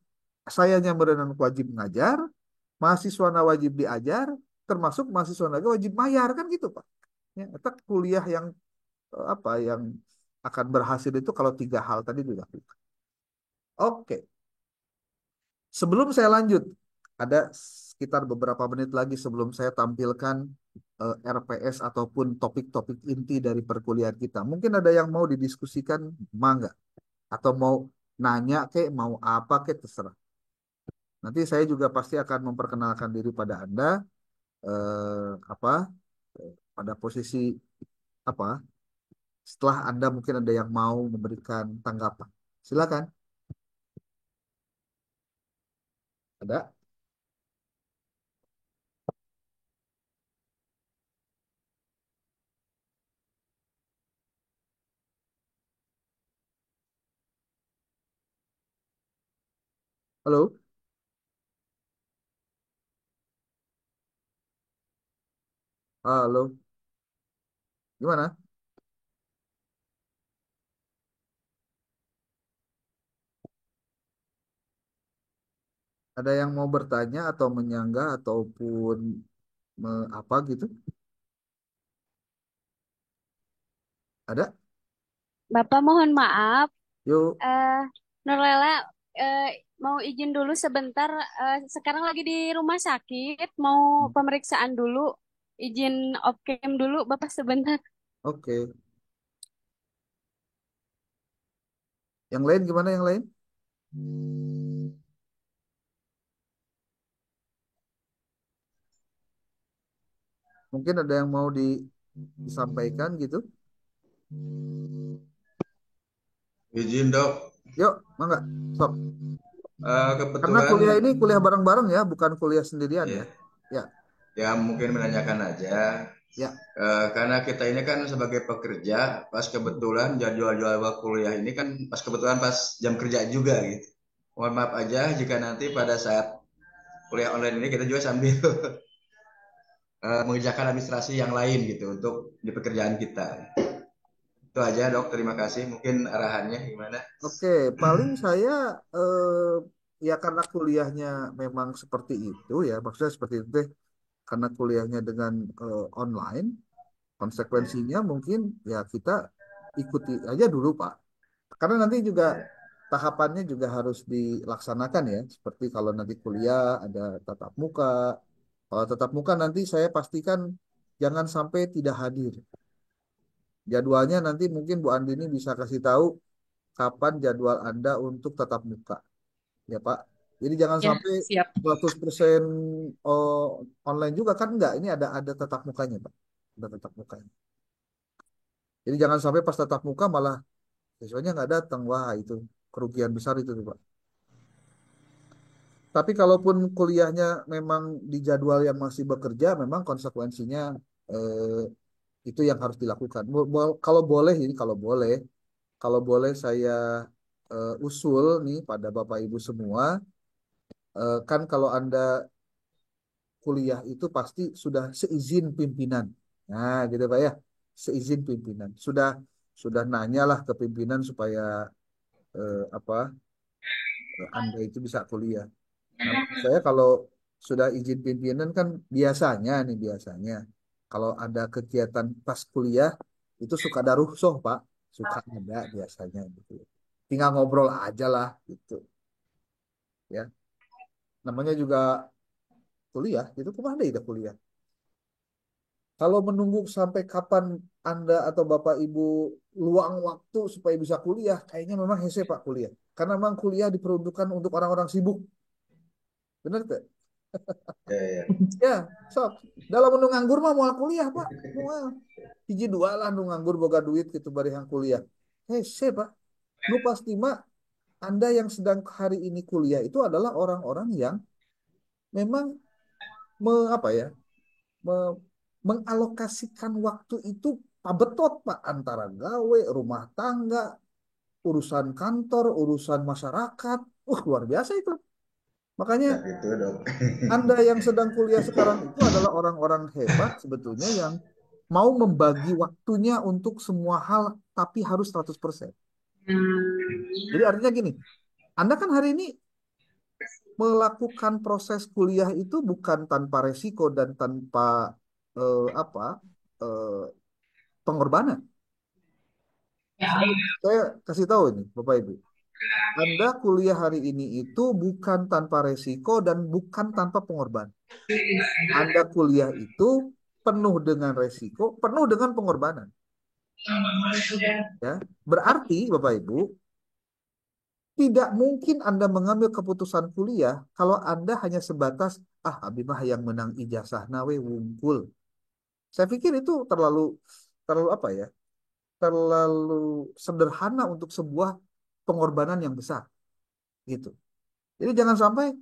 sayanya berenang wajib ngajar, mahasiswa wajib diajar, termasuk mahasiswa wajib bayar kan gitu, Pak. Ya, itu kuliah yang yang akan berhasil itu kalau tiga hal tadi dilakukan. Oke, sebelum saya lanjut, ada sekitar beberapa menit lagi sebelum saya tampilkan RPS ataupun topik-topik inti dari perkuliahan kita. Mungkin ada yang mau didiskusikan, mangga. Atau mau nanya kek, mau apa kek, terserah. Nanti saya juga pasti akan memperkenalkan diri pada Anda, apa, pada posisi apa. Setelah Anda mungkin ada yang mau memberikan tanggapan. Silakan. Ada? Halo? Halo, gimana? Ada yang mau bertanya atau menyanggah ataupun apa gitu? Ada? Bapak mohon maaf, Yuk. eh Nurlela eh, mau izin dulu sebentar. Sekarang lagi di rumah sakit, mau pemeriksaan dulu. Izin off cam dulu, Bapak sebentar. Oke. Yang lain gimana yang lain? Mungkin ada yang mau disampaikan gitu? Izin dok. Yuk, mangga. Sok. Karena Kebetulan kuliah ini kuliah bareng-bareng ya, bukan kuliah sendirian ya, ya. Ya, ya mungkin menanyakan aja. ya. Karena kita ini kan sebagai pekerja, pas kebetulan jadwal-jadwal kuliah ini kan pas kebetulan pas jam kerja juga gitu. Mohon maaf aja jika nanti pada saat kuliah online ini kita juga sambil mengerjakan administrasi yang lain gitu untuk di pekerjaan kita. Itu aja dok, terima kasih. Mungkin arahannya gimana? Oke, paling saya ya karena kuliahnya memang seperti itu ya, maksudnya seperti itu deh. Karena kuliahnya dengan online, konsekuensinya mungkin ya kita ikuti aja dulu Pak. Karena nanti juga tahapannya juga harus dilaksanakan ya. Seperti kalau nanti kuliah ada tatap muka. Kalau tatap muka nanti saya pastikan jangan sampai tidak hadir. Jadwalnya nanti mungkin Bu Andini bisa kasih tahu kapan jadwal Anda untuk tatap muka. Ya Pak. Jadi jangan Ya, sampai siap. 100% online juga kan enggak. Ini ada tatap mukanya Pak. Ada tatap mukanya. Jadi jangan sampai pas tatap muka malah siswanya nggak datang. Wah itu kerugian besar itu tuh Pak. Tapi kalaupun kuliahnya memang di jadwal yang masih bekerja, memang konsekuensinya itu yang harus dilakukan. Kalau boleh ini, kalau boleh saya usul nih pada Bapak Ibu semua, kan kalau Anda kuliah itu pasti sudah seizin pimpinan. Nah, gitu Pak ya, seizin pimpinan. Sudah nanyalah ke pimpinan supaya apa Anda itu bisa kuliah. Nah, saya kalau sudah izin pimpinan kan biasanya kalau ada kegiatan pas kuliah itu suka ada rusuh Pak, suka ada biasanya gitu. Tinggal ngobrol aja lah gitu ya. Namanya juga kuliah, itu kemana ya kuliah? Kalau menunggu sampai kapan Anda atau Bapak Ibu luang waktu supaya bisa kuliah, kayaknya memang hese Pak kuliah. Karena memang kuliah diperuntukkan untuk orang-orang sibuk. Benar tidak? Ya, ya. Ya, sok. Dalam nu nganggur mah mau kuliah, Pak. Moal. Hiji dua lah nu nganggur boga duit gitu bari yang kuliah. Hese, Pak. Nu pasti mah Anda yang sedang hari ini kuliah itu adalah orang-orang yang memang apa ya? me- mengalokasikan waktu itu pabetot, Pak, antara gawe, rumah tangga, urusan kantor, urusan masyarakat. Luar biasa itu. Makanya Nah, gitu dok. Anda yang sedang kuliah sekarang itu adalah orang-orang hebat sebetulnya yang mau membagi waktunya untuk semua hal tapi harus 100%. Jadi artinya gini, Anda kan hari ini melakukan proses kuliah itu bukan tanpa resiko dan tanpa apa eh, pengorbanan. Saya kasih tahu ini Bapak Ibu, Anda kuliah hari ini itu bukan tanpa resiko dan bukan tanpa pengorbanan. Anda kuliah itu penuh dengan resiko, penuh dengan pengorbanan. Ya, berarti Bapak Ibu tidak mungkin Anda mengambil keputusan kuliah kalau Anda hanya sebatas abi mah yang menang ijazah nawe wungkul. Saya pikir itu terlalu terlalu apa ya? Terlalu sederhana untuk sebuah pengorbanan yang besar gitu. Jadi jangan sampai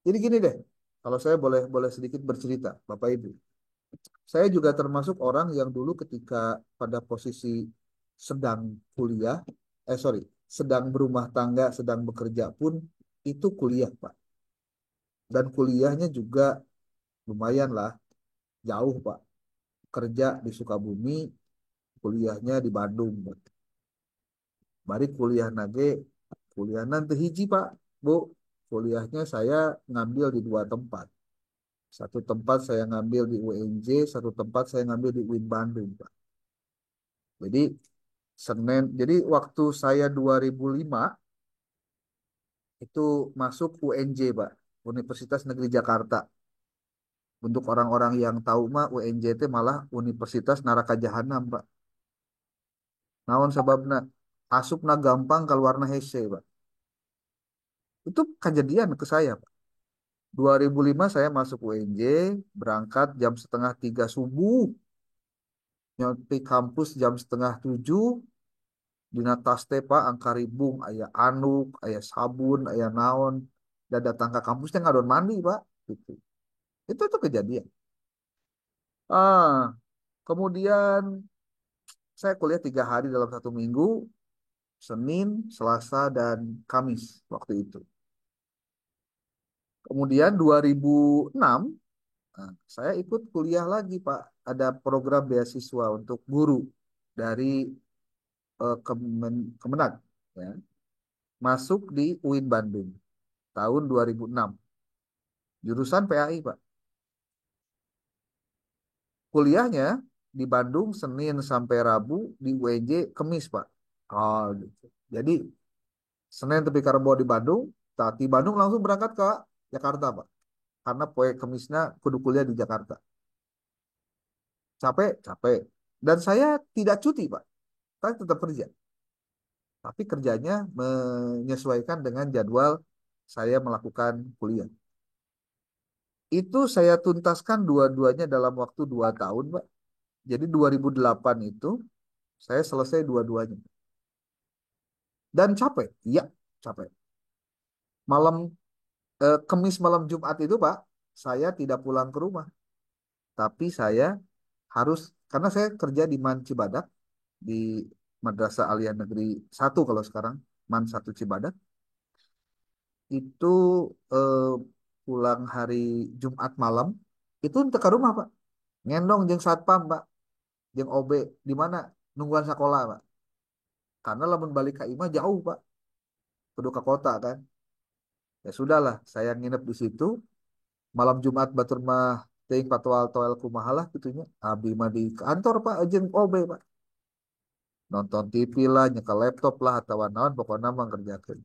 jadi gini deh. Kalau saya boleh boleh sedikit bercerita, Bapak Ibu. Saya juga termasuk orang yang dulu ketika pada posisi sedang kuliah, sorry, sedang berumah tangga, sedang bekerja pun itu kuliah, Pak. Dan kuliahnya juga lumayan lah. jauh Pak. Kerja di Sukabumi, kuliahnya di Bandung Pak. Mari kuliah nage, kuliah nanti hiji Pak, Bu. Kuliahnya saya ngambil di dua tempat. Satu tempat saya ngambil di UNJ, satu tempat saya ngambil di UIN Bandung Pak. Jadi jadi waktu saya 2005 itu masuk UNJ Pak, Universitas Negeri Jakarta. Untuk orang-orang yang tahu mah UNJ itu malah Universitas Neraka Jahanam Pak. Naon sebabna asupna gampang keluarna hese Pak. Itu kejadian ke saya Pak. 2005 saya masuk UNJ, berangkat jam setengah 3 subuh, nyampe kampus jam setengah 7, dina tas teh Pak angkaribung, aya anduk, aya sabun, aya naon, dan datang ke kampusnya ngadon mandi Pak. Gitu. Itu kejadian. Ah, kemudian saya kuliah 3 hari dalam 1 minggu, Senin, Selasa, dan Kamis waktu itu. Kemudian 2006, nah, saya ikut kuliah lagi, Pak. Ada program beasiswa untuk guru dari Kemenag. Ya. Masuk di UIN Bandung tahun 2006. Jurusan PAI, Pak. Kuliahnya di Bandung Senin sampai Rabu, di UNJ Kemis, Pak. Oh, gitu. Jadi Senin tepi karebo di Bandung, tapi Bandung langsung berangkat ke Jakarta, Pak. Karena poe Kemisnya kudu kuliah di Jakarta. Capek, capek. Dan saya tidak cuti, Pak. Saya tetap kerja. Tapi kerjanya menyesuaikan dengan jadwal saya melakukan kuliah. Itu saya tuntaskan dua-duanya dalam waktu 2 tahun, Pak. Jadi 2008 itu saya selesai dua-duanya. Dan capek, iya capek. Malam Kemis malam Jumat itu Pak, saya tidak pulang ke rumah. Tapi saya harus, karena saya kerja di Man Cibadak, di Madrasah Aliyah Negeri 1 kalau sekarang, Man 1 Cibadak, itu eh, pulang hari Jumat malam, itu untuk ke rumah Pak. Ngendong jeung satpam Pak, jeung OB, di mana nungguan sekolah Pak. Karena lamun balik ke imah jauh Pak, kudu ke kota kan. Ya sudahlah, saya nginep di situ. Malam Jumat batur mah teuing patoal-toal kumaha lah gitunya. Abdi mah di kantor Pak jeung OB Pak. Nonton TV lah, nyekel laptop lah atau naon pokoknya mah ngerjakeun.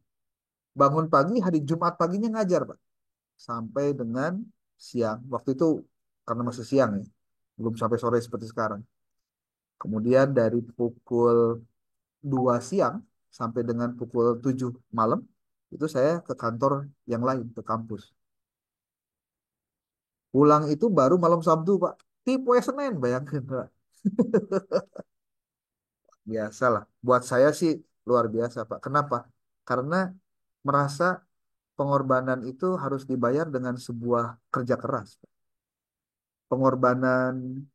Bangun pagi hari Jumat paginya ngajar Pak. Sampai dengan siang. Waktu itu karena masih siang ya. Belum sampai sore seperti sekarang. Kemudian dari pukul 2 siang sampai dengan pukul 7 malam itu saya ke kantor yang lain, ke kampus. Pulang itu baru malam Sabtu, Pak. Tipe Senin, bayangkan, Pak. Biasalah. Buat saya sih luar biasa, Pak. Kenapa? Karena merasa pengorbanan itu harus dibayar dengan sebuah kerja keras, Pak. Pengorbanan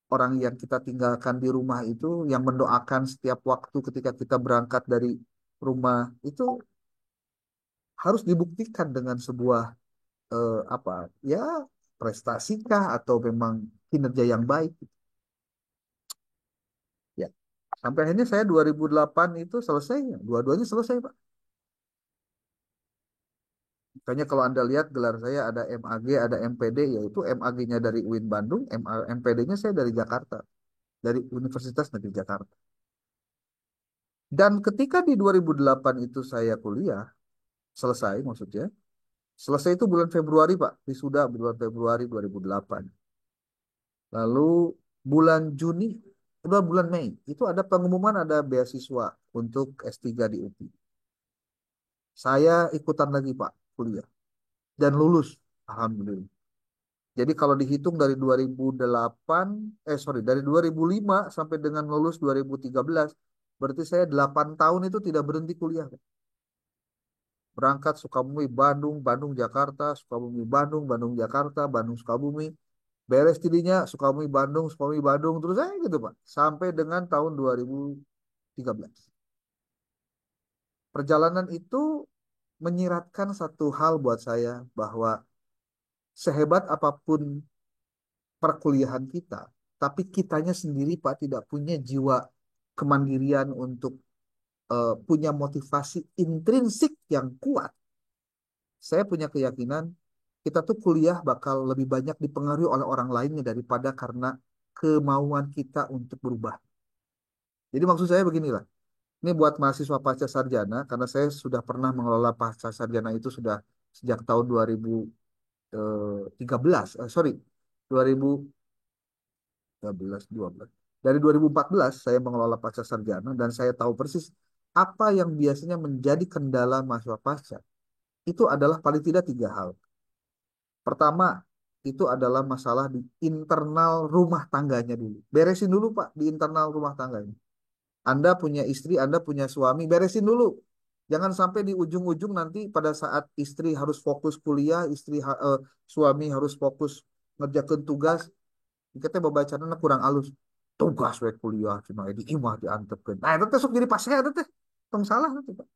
orang yang kita tinggalkan di rumah itu, yang mendoakan setiap waktu ketika kita berangkat dari rumah, itu harus dibuktikan dengan sebuah apa ya, prestasikah atau memang kinerja yang baik. Ya, sampai akhirnya saya 2008 itu selesai, ya. Dua-duanya selesai, Pak. Makanya kalau Anda lihat gelar saya ada MAG, ada MPD, yaitu MAG-nya dari UIN Bandung, MPD-nya saya dari Jakarta, dari Universitas Negeri Jakarta. Dan ketika di 2008 itu saya kuliah, selesai maksudnya, selesai itu bulan Februari, Pak, wisuda bulan Februari 2008. Lalu bulan Juni, bulan Mei, itu ada pengumuman ada beasiswa untuk S3 di UPI. Saya ikutan lagi Pak, kuliah. Dan lulus, Alhamdulillah. Jadi kalau dihitung dari 2008, dari 2005 sampai dengan lulus 2013, berarti saya 8 tahun itu tidak berhenti kuliah. Berangkat Sukabumi, Bandung, Bandung, Jakarta, Sukabumi, Bandung, Bandung, Jakarta, Bandung, Sukabumi. Beres tidinya Sukabumi, Bandung, terus saya gitu Pak. Sampai dengan tahun 2013. Perjalanan itu menyiratkan satu hal buat saya bahwa sehebat apapun perkuliahan kita, tapi kitanya sendiri Pak tidak punya jiwa kemandirian untuk punya motivasi intrinsik yang kuat, saya punya keyakinan kita tuh kuliah bakal lebih banyak dipengaruhi oleh orang lainnya daripada karena kemauan kita untuk berubah. Jadi maksud saya beginilah, ini buat mahasiswa pasca sarjana, karena saya sudah pernah mengelola pasca sarjana itu sudah sejak tahun 2013, sorry, 2013, 12. Dari 2014 saya mengelola pasca sarjana dan saya tahu persis apa yang biasanya menjadi kendala mahasiswa pasca. Itu adalah paling tidak tiga hal. Pertama, itu adalah masalah di internal rumah tangganya dulu. Beresin dulu, Pak, di internal rumah tangganya. Anda punya istri, Anda punya suami, beresin dulu. Jangan sampai di ujung-ujung nanti pada saat istri harus fokus kuliah, suami harus fokus ngerjakan tugas, kita babacana kurang halus. Tugas we kuliah cuma di imah diantepkeun. Nah, itu teh sok jadi pasea itu teh. Tong salah nanti, Pak.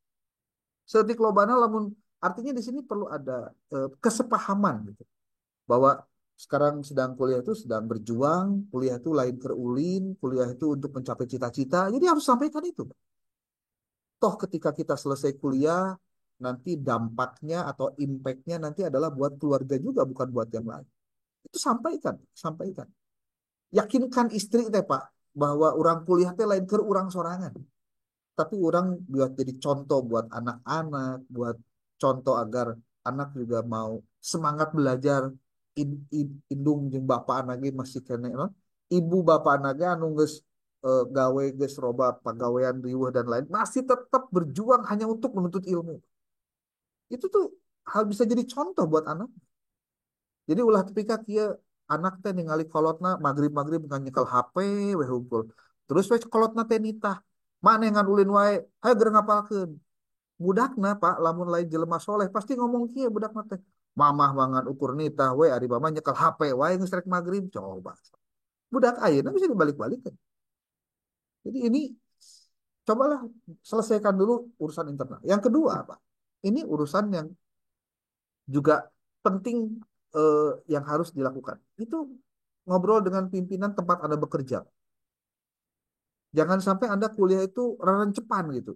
Setik lobana lamun artinya di sini perlu ada kesepahaman gitu. Bahwa sekarang sedang kuliah itu sedang berjuang, kuliah itu lain kerulin, kuliah itu untuk mencapai cita-cita. Jadi harus sampaikan itu. Toh ketika kita selesai kuliah, nanti dampaknya atau impactnya nanti adalah buat keluarga juga, bukan buat yang lain. Itu sampaikan, sampaikan. Yakinkan istri teh Pak, bahwa orang kuliah teh lain ke orang sorangan. Tapi orang buat jadi contoh buat anak-anak, buat contoh agar anak juga mau semangat belajar. Indung jeung bapak anaknya masih kene no? Ibu bapak anaknya anu geus gawe geus roba pagawean riweuh dan lain masih tetap berjuang hanya untuk menuntut ilmu. Itu tuh hal bisa jadi contoh buat anak. Jadi ulah tepika kieu anak teh ningali kolotna magrib-magrib ngan nyekel HP we hungkul. Terus we kolotna teh nitah. Mane ngan ulin wae, hayo geura ngapalkeun. Budakna Pak, lamun lain jelema soleh pasti ngomong kieu budakna teh. Mamah mangan ukur nitah we ari mama nyekel HP wae geus rek magrib coba. Budak ayeuna bisa dibalik-balikan. Jadi ini cobalah selesaikan dulu urusan internal. Yang kedua, Pak, ini urusan yang juga penting yang harus dilakukan. Itu ngobrol dengan pimpinan tempat Anda bekerja. Jangan sampai Anda kuliah itu cepan gitu.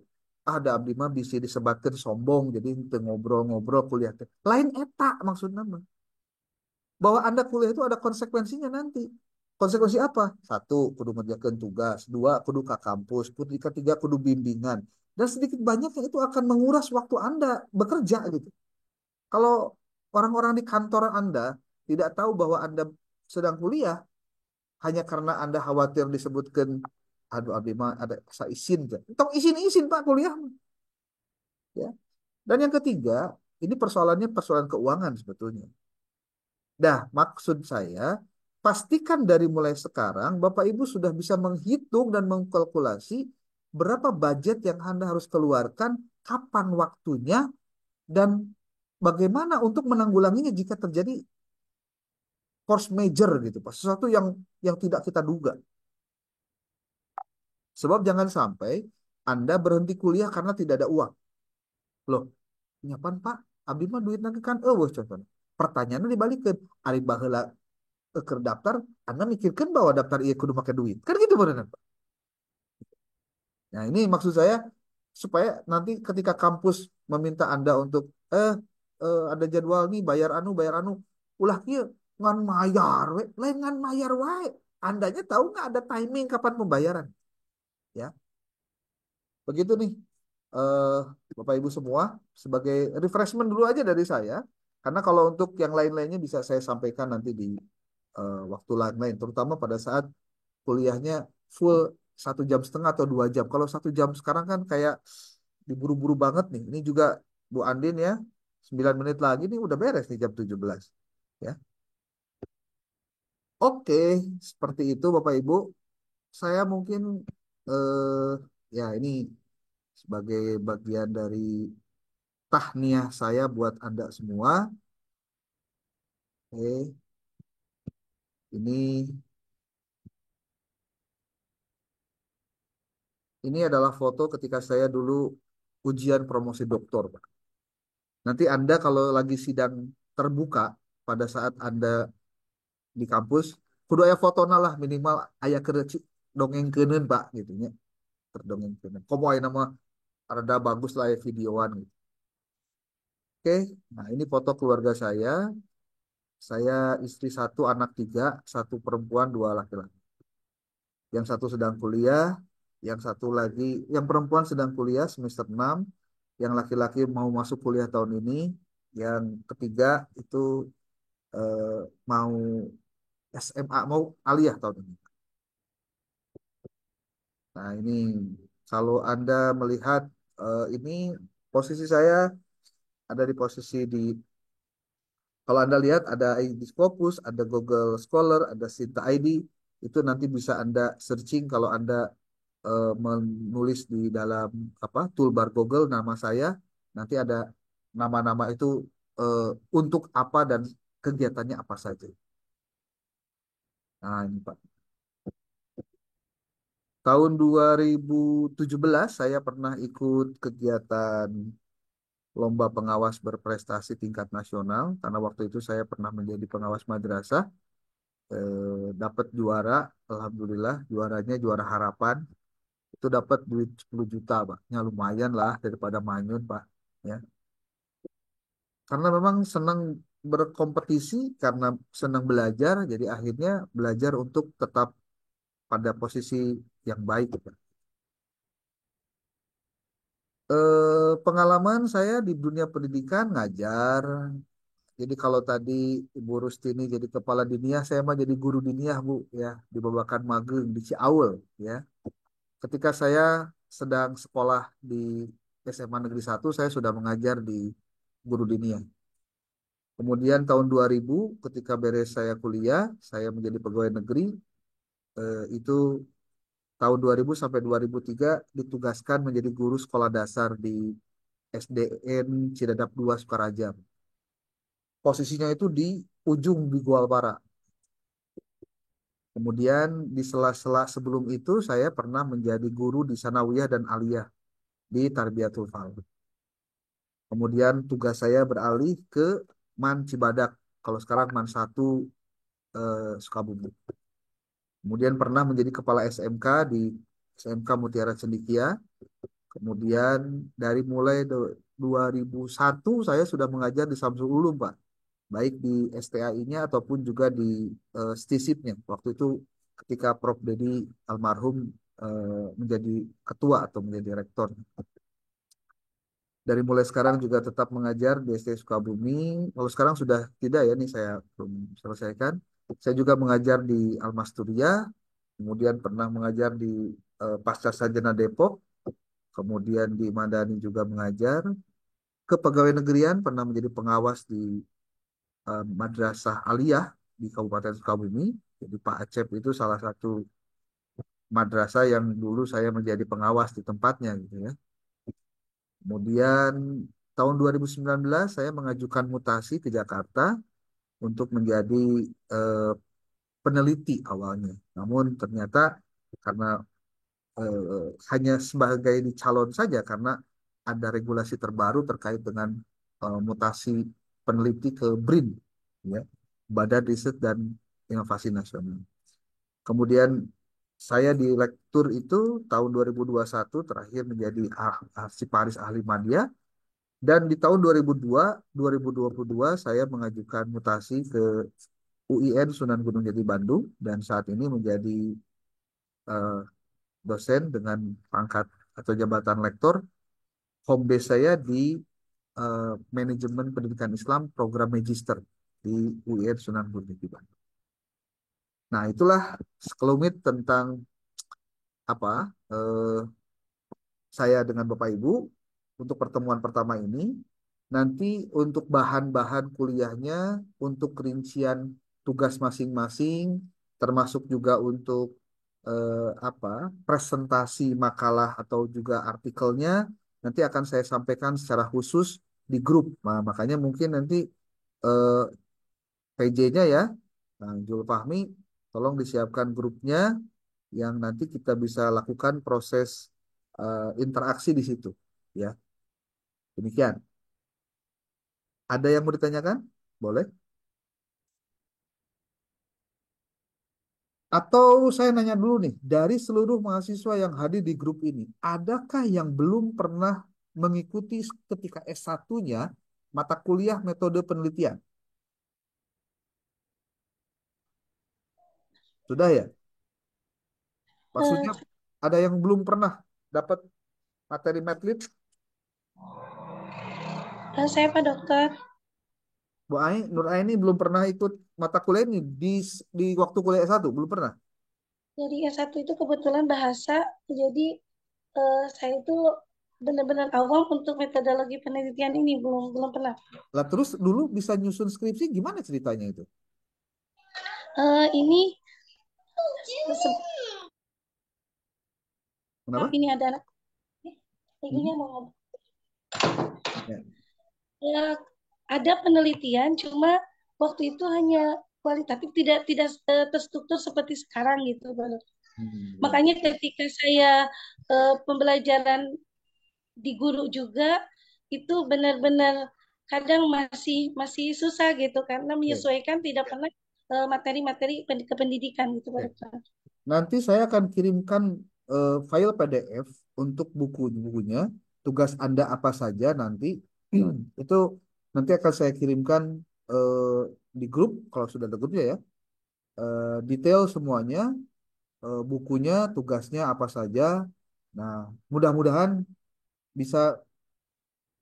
Ada abdi mah bisa disebatkan sombong, jadi ngobrol-ngobrol kuliah. Lain eta maksudnya mah. Bahwa Anda kuliah itu ada konsekuensinya nanti. Konsekuensi apa? Satu, kudu ngerjakan tugas. Dua, kudu ke kampus. Ketiga, kudu bimbingan. Dan sedikit banyaknya itu akan menguras waktu Anda bekerja gitu. Kalau orang-orang di kantor Anda tidak tahu bahwa Anda sedang kuliah, hanya karena Anda khawatir disebutkan, aduh abdi mah ada izin. Tong izin Pak kuliah. Ya. Dan yang ketiga, ini persoalannya persoalan keuangan sebetulnya. Nah, maksud saya, pastikan dari mulai sekarang Bapak Ibu sudah bisa menghitung dan mengkalkulasi berapa budget yang Anda harus keluarkan, kapan waktunya, dan bagaimana untuk menanggulanginya jika terjadi force major gitu, Pak. Sesuatu yang tidak kita duga. Sebab jangan sampai Anda berhenti kuliah karena tidak ada uang. Loh, nyapan Pak? Abdi mah duit nanti kan contohnya. Pertanyaannya dibalikin. Ari baheula ke daftar, Anda mikirkan bahwa daftar iya kudu pakai duit. Kan gitu beneran, Pak. Nah, ini maksud saya supaya nanti ketika kampus meminta Anda untuk ada jadwal nih bayar anu ulah kieu ngan mayar we, lain ngan mayar wae. Andanya tahu nggak ada timing kapan pembayaran? Ya. Begitu nih. eh Bapak Ibu semua, sebagai refreshment dulu aja dari saya. Karena kalau untuk yang lain-lainnya bisa saya sampaikan nanti di waktu lain-lain, terutama pada saat kuliahnya full 1,5 jam atau 2 jam. Kalau 1 jam sekarang kan kayak diburu-buru banget nih. Ini juga Bu Andin ya, 9 menit lagi nih udah beres nih jam 17. Ya. Oke, seperti itu Bapak Ibu. Saya mungkin ya ini sebagai bagian dari tahniah saya buat Anda semua. Oke. Ini adalah foto ketika saya dulu ujian promosi doktor, Pak. Nanti Anda kalau lagi sidang terbuka pada saat Anda di kampus, kudu aya fotona lah minimal aya dongeng keuneun Pak gitu nya. Terdongeng keuneun. Komo aya nama rada bagus lah ya videoan gitu. Oke, nah ini foto keluarga saya. Saya istri satu, anak tiga, satu perempuan, dua laki-laki. Yang satu sedang kuliah, yang satu lagi, yang perempuan sedang kuliah semester 6, yang laki-laki mau masuk kuliah tahun ini, yang ketiga itu eh, mau SMA, mau aliyah tahun ini. Nah ini kalau Anda melihat ini posisi saya ada di posisi di, kalau Anda lihat ada ID Scopus, ada Google Scholar, ada Sinta ID, itu nanti bisa Anda searching kalau Anda menulis di dalam apa toolbar Google nama saya, nanti ada nama-nama itu eh, untuk apa dan kegiatannya apa saja. Nah, ini Pak. Tahun 2017 saya pernah ikut kegiatan lomba pengawas berprestasi tingkat nasional karena waktu itu saya pernah menjadi pengawas madrasah, dapat juara, alhamdulillah juaranya juara harapan. Itu dapat duit 10 juta, Pak. Ya lumayan lah daripada manyun, Pak. Ya. Karena memang senang berkompetisi, karena senang belajar, jadi akhirnya belajar untuk tetap pada posisi yang baik, Pak. Pengalaman saya di dunia pendidikan ngajar. Jadi kalau tadi Ibu Rustini jadi kepala diniyah, saya mah jadi guru diniyah, Bu, ya, di Babakan Mageng di Ciaul, ya. Ketika saya sedang sekolah di SMA Negeri 1, saya sudah mengajar di guru diniyah. Kemudian tahun 2000, ketika beres saya kuliah, saya menjadi pegawai negeri. Itu tahun 2000 sampai 2003 ditugaskan menjadi guru sekolah dasar di SDN Cidadap 2 Sukaraja. Posisinya itu di ujung di Gualpara. Kemudian di sela-sela sebelum itu saya pernah menjadi guru di Sanawiyah dan Aliyah di Tarbiyatul Fal. Kemudian tugas saya beralih ke Man Cibadak. Kalau sekarang Man 1 Sukabumi. Kemudian pernah menjadi kepala SMK di SMK Mutiara Cendikia. Kemudian dari mulai 2001 saya sudah mengajar di Samsul Ulum, Pak. Baik di STAI-nya ataupun juga di STISIP-nya. Waktu itu ketika Prof. Dedi almarhum menjadi ketua atau menjadi rektor. Dari mulai sekarang juga tetap mengajar di ST Sukabumi. Kalau sekarang sudah tidak ya, nih saya belum selesaikan. Saya juga mengajar di Almasturia, kemudian pernah mengajar di Pasca Sarjana Depok, kemudian di Madani juga mengajar. Kepegawai negerian pernah menjadi pengawas di Madrasah Aliyah di Kabupaten Sukabumi. Jadi Pak Acep itu salah satu madrasah yang dulu saya menjadi pengawas di tempatnya gitu ya. Kemudian tahun 2019 saya mengajukan mutasi ke Jakarta untuk menjadi eh, peneliti awalnya. Namun ternyata karena hanya sebagai di calon saja karena ada regulasi terbaru terkait dengan mutasi peneliti ke BRIN, ya, Badan Riset dan Inovasi Nasional. Kemudian saya di lektur itu tahun 2021 terakhir menjadi arsiparis ahli media, dan di tahun 2022 saya mengajukan mutasi ke UIN Sunan Gunung Jati Bandung dan saat ini menjadi eh, dosen dengan pangkat atau jabatan lektor. Home base saya di Manajemen Pendidikan Islam Program Magister di UIN Sunan Gunung Jati Bandung. Nah, itulah sekelumit tentang apa saya dengan Bapak Ibu untuk pertemuan pertama ini. Nanti untuk bahan-bahan kuliahnya, untuk rincian tugas masing-masing, termasuk juga untuk apa presentasi makalah atau juga artikelnya, nanti akan saya sampaikan secara khusus di grup. Nah, makanya mungkin nanti eh, PJ-nya ya, nah, Jul Fahmi, tolong disiapkan grupnya yang nanti kita bisa lakukan proses interaksi di situ. Ya, demikian. Ada yang mau ditanyakan? Boleh. Atau saya nanya dulu nih, dari seluruh mahasiswa yang hadir di grup ini, adakah yang belum pernah mengikuti ketika S1-nya mata kuliah metode penelitian? Sudah ya? Maksudnya ada yang belum pernah dapat materi medlib? Saya Pak Dokter. Bu Ai, Nur Aini belum pernah ikut mata kuliah ini di waktu kuliah S1, belum pernah? Jadi S1 itu kebetulan bahasa, jadi saya itu benar-benar awam untuk metodologi penelitian ini, belum belum pernah. Lah terus dulu bisa nyusun skripsi gimana ceritanya itu? Ini Kenapa? ini ada anak ini mau ngomong. Ya. Ya, ada penelitian, cuma waktu itu hanya kualitatif, tidak terstruktur seperti sekarang gitu, Pak Dokter. Makanya ketika saya pembelajaran di guru juga itu benar-benar kadang masih susah gitu karena menyesuaikan tidak pernah materi-materi kependidikan gitu, Pak Dokter. Nanti saya akan kirimkan file PDF untuk buku-bukunya. Tugas Anda apa saja nanti itu nanti akan saya kirimkan di grup kalau sudah ada grupnya ya. Detail semuanya, bukunya, tugasnya apa saja. Nah, mudah-mudahan bisa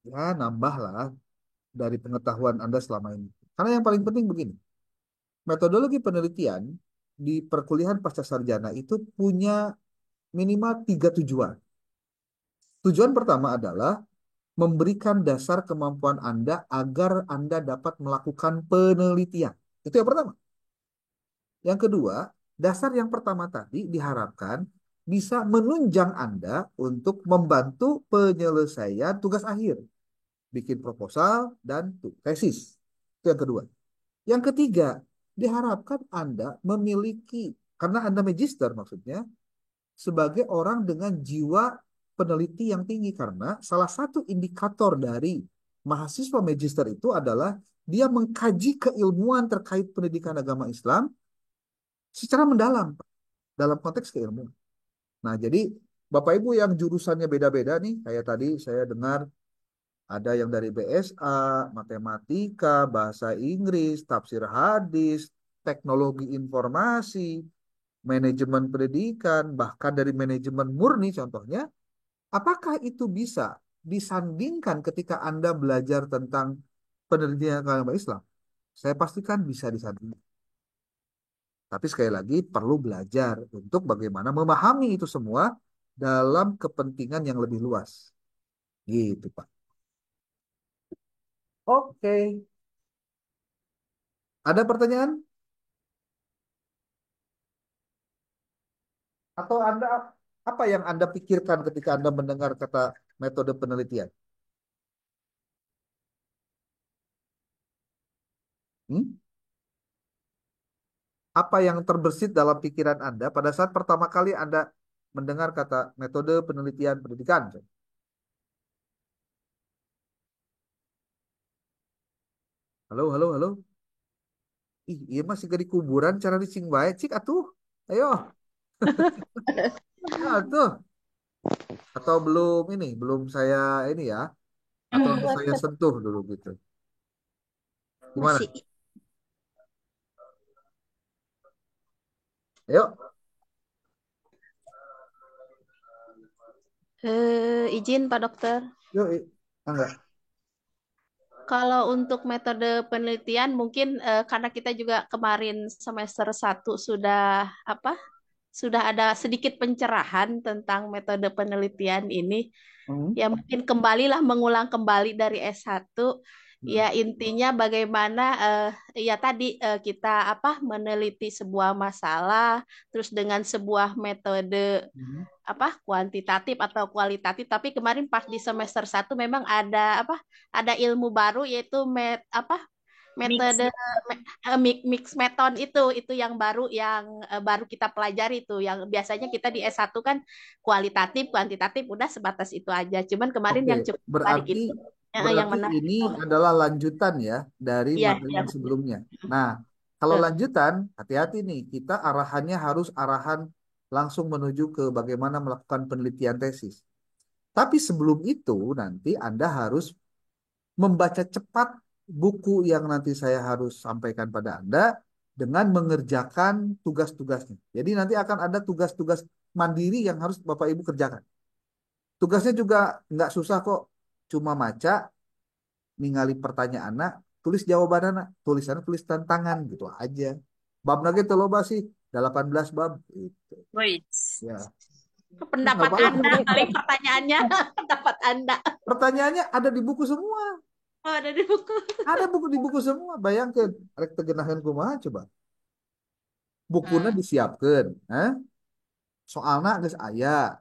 ya nambah lah dari pengetahuan Anda selama ini. Karena yang paling penting begini, metodologi penelitian di perkuliahan pasca sarjana itu punya minimal 3 tujuan. Tujuan pertama adalah memberikan dasar kemampuan Anda agar Anda dapat melakukan penelitian. Itu yang pertama. Yang kedua, dasar yang pertama tadi diharapkan bisa menunjang Anda untuk membantu penyelesaian tugas akhir. Bikin proposal dan tesis. Itu yang kedua. Yang ketiga, diharapkan Anda memiliki, karena Anda magister maksudnya, sebagai orang dengan jiwa peneliti yang tinggi. Karena salah satu indikator dari mahasiswa magister itu adalah dia mengkaji keilmuan terkait pendidikan agama Islam secara mendalam dalam konteks keilmuan. Nah, jadi Bapak Ibu yang jurusannya beda-beda nih, kayak tadi saya dengar ada yang dari BSA, matematika, bahasa Inggris, tafsir hadis, teknologi informasi, manajemen pendidikan, bahkan dari manajemen murni contohnya, apakah itu bisa disandingkan ketika Anda belajar tentang penelitian agama Islam? Saya pastikan bisa disandingkan. Tapi sekali lagi perlu belajar untuk bagaimana memahami itu semua dalam kepentingan yang lebih luas. Gitu, Pak. Oke. Ada pertanyaan? Atau Anda apa yang Anda pikirkan ketika Anda mendengar kata metode penelitian? Apa yang terbersit dalam pikiran Anda pada saat pertama kali Anda mendengar kata metode penelitian pendidikan? Halo, halo, halo. Ih, iya masih ke di kuburan cara dicing bae, cik atuh. Ayo. Nah, tuh. Atau belum ini, belum saya ini ya. Atau saya sentuh dulu gitu. Gimana? Masih. Ayo. Izin Pak Dokter. Yuk, enggak. Kalau untuk metode penelitian mungkin karena kita juga kemarin semester 1 sudah sudah ada sedikit pencerahan tentang metode penelitian ini. Ya mungkin kembalilah mengulang kembali dari S1. Ya intinya bagaimana ya tadi kita meneliti sebuah masalah terus dengan sebuah metode kuantitatif atau kualitatif, tapi kemarin pas di semester 1 memang ada ilmu baru yaitu metode mix method itu yang baru kita pelajari itu yang biasanya kita di S1 kan kualitatif kuantitatif udah sebatas itu aja, cuman kemarin yang cukup menarik Berarti itu yang ini adalah lanjutan ya dari Iya, materi iya. yang sebelumnya. Nah, Kalau Eh, lanjutan, hati-hati nih, kita arahannya harus arahan langsung menuju ke bagaimana melakukan penelitian tesis. Tapi sebelum itu nanti Anda harus membaca cepat buku yang nanti saya harus sampaikan pada Anda dengan mengerjakan tugas-tugasnya. Jadi nanti akan ada tugas-tugas mandiri yang harus Bapak Ibu kerjakan. Tugasnya juga nggak susah kok, cuma maca, ningali pertanyaan anak, tulis jawaban anak, tulisannya tulis tantangan gitu aja. Bab lagi tuh loba sih, 18 bab gitu. Wih. Ya. pendapat Nggak Anda apa-apa. kali pertanyaannya. Pendapat Anda. Pertanyaannya ada di buku semua. Oh, ada di buku. Ada di buku semua. Bayangkan, rek tegenahan kumaha coba. Bukunya disiapkan, soalnya geus aya,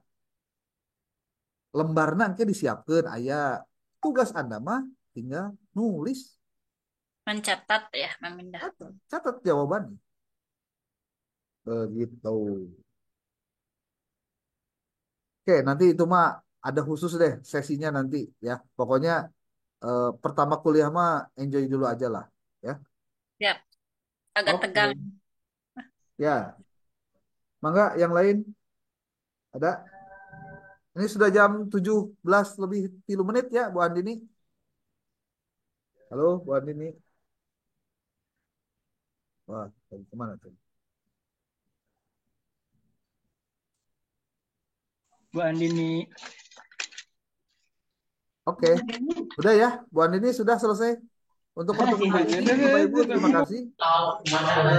lembarna engke disiapkan aya. Tugas Anda mah tinggal nulis, Mencatat ya, memindah. catat jawabannya. Begitu. Oke, nanti itu mah ada khusus deh sesinya nanti ya. Pokoknya pertama kuliah mah enjoy dulu aja lah ya. Ya, agak Oke. tegang. Ya, mangga yang lain ada? Ini sudah jam 17 lebih 3 menit ya, Bu Andini. Halo, Bu Andini. Wah, tadi kemana tuh? Bu Andini. Oke, udah ya, Bu Andini sudah selesai untuk pertemuan hari ini. Bapak Ibu, terima kasih.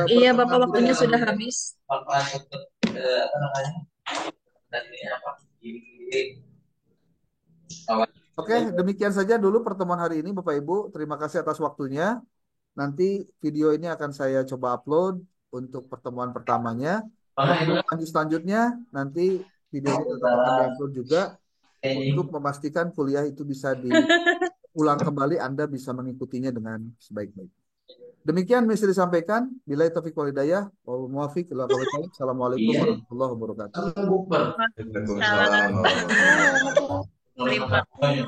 Iya, Bapak, Pertemuan waktunya kita sudah hari ini. habis. Oke, demikian saja dulu pertemuan hari ini, Bapak Ibu. Terima kasih atas waktunya. Nanti video ini akan saya coba upload untuk pertemuan pertamanya. Untuk selanjutnya, nanti video ini tetap akan diupload juga untuk memastikan kuliah itu bisa diulang kembali, Anda bisa mengikutinya dengan sebaik-baiknya. Demikian bisa disampaikan. Billahi taufiq wal hidayah. Wal muwaffiq ila aqwamit thoriq. Assalamualaikum warahmatullahi wabarakatuh. Waalaikumsalam warahmatullahi wabarakatuh. Terima kasih.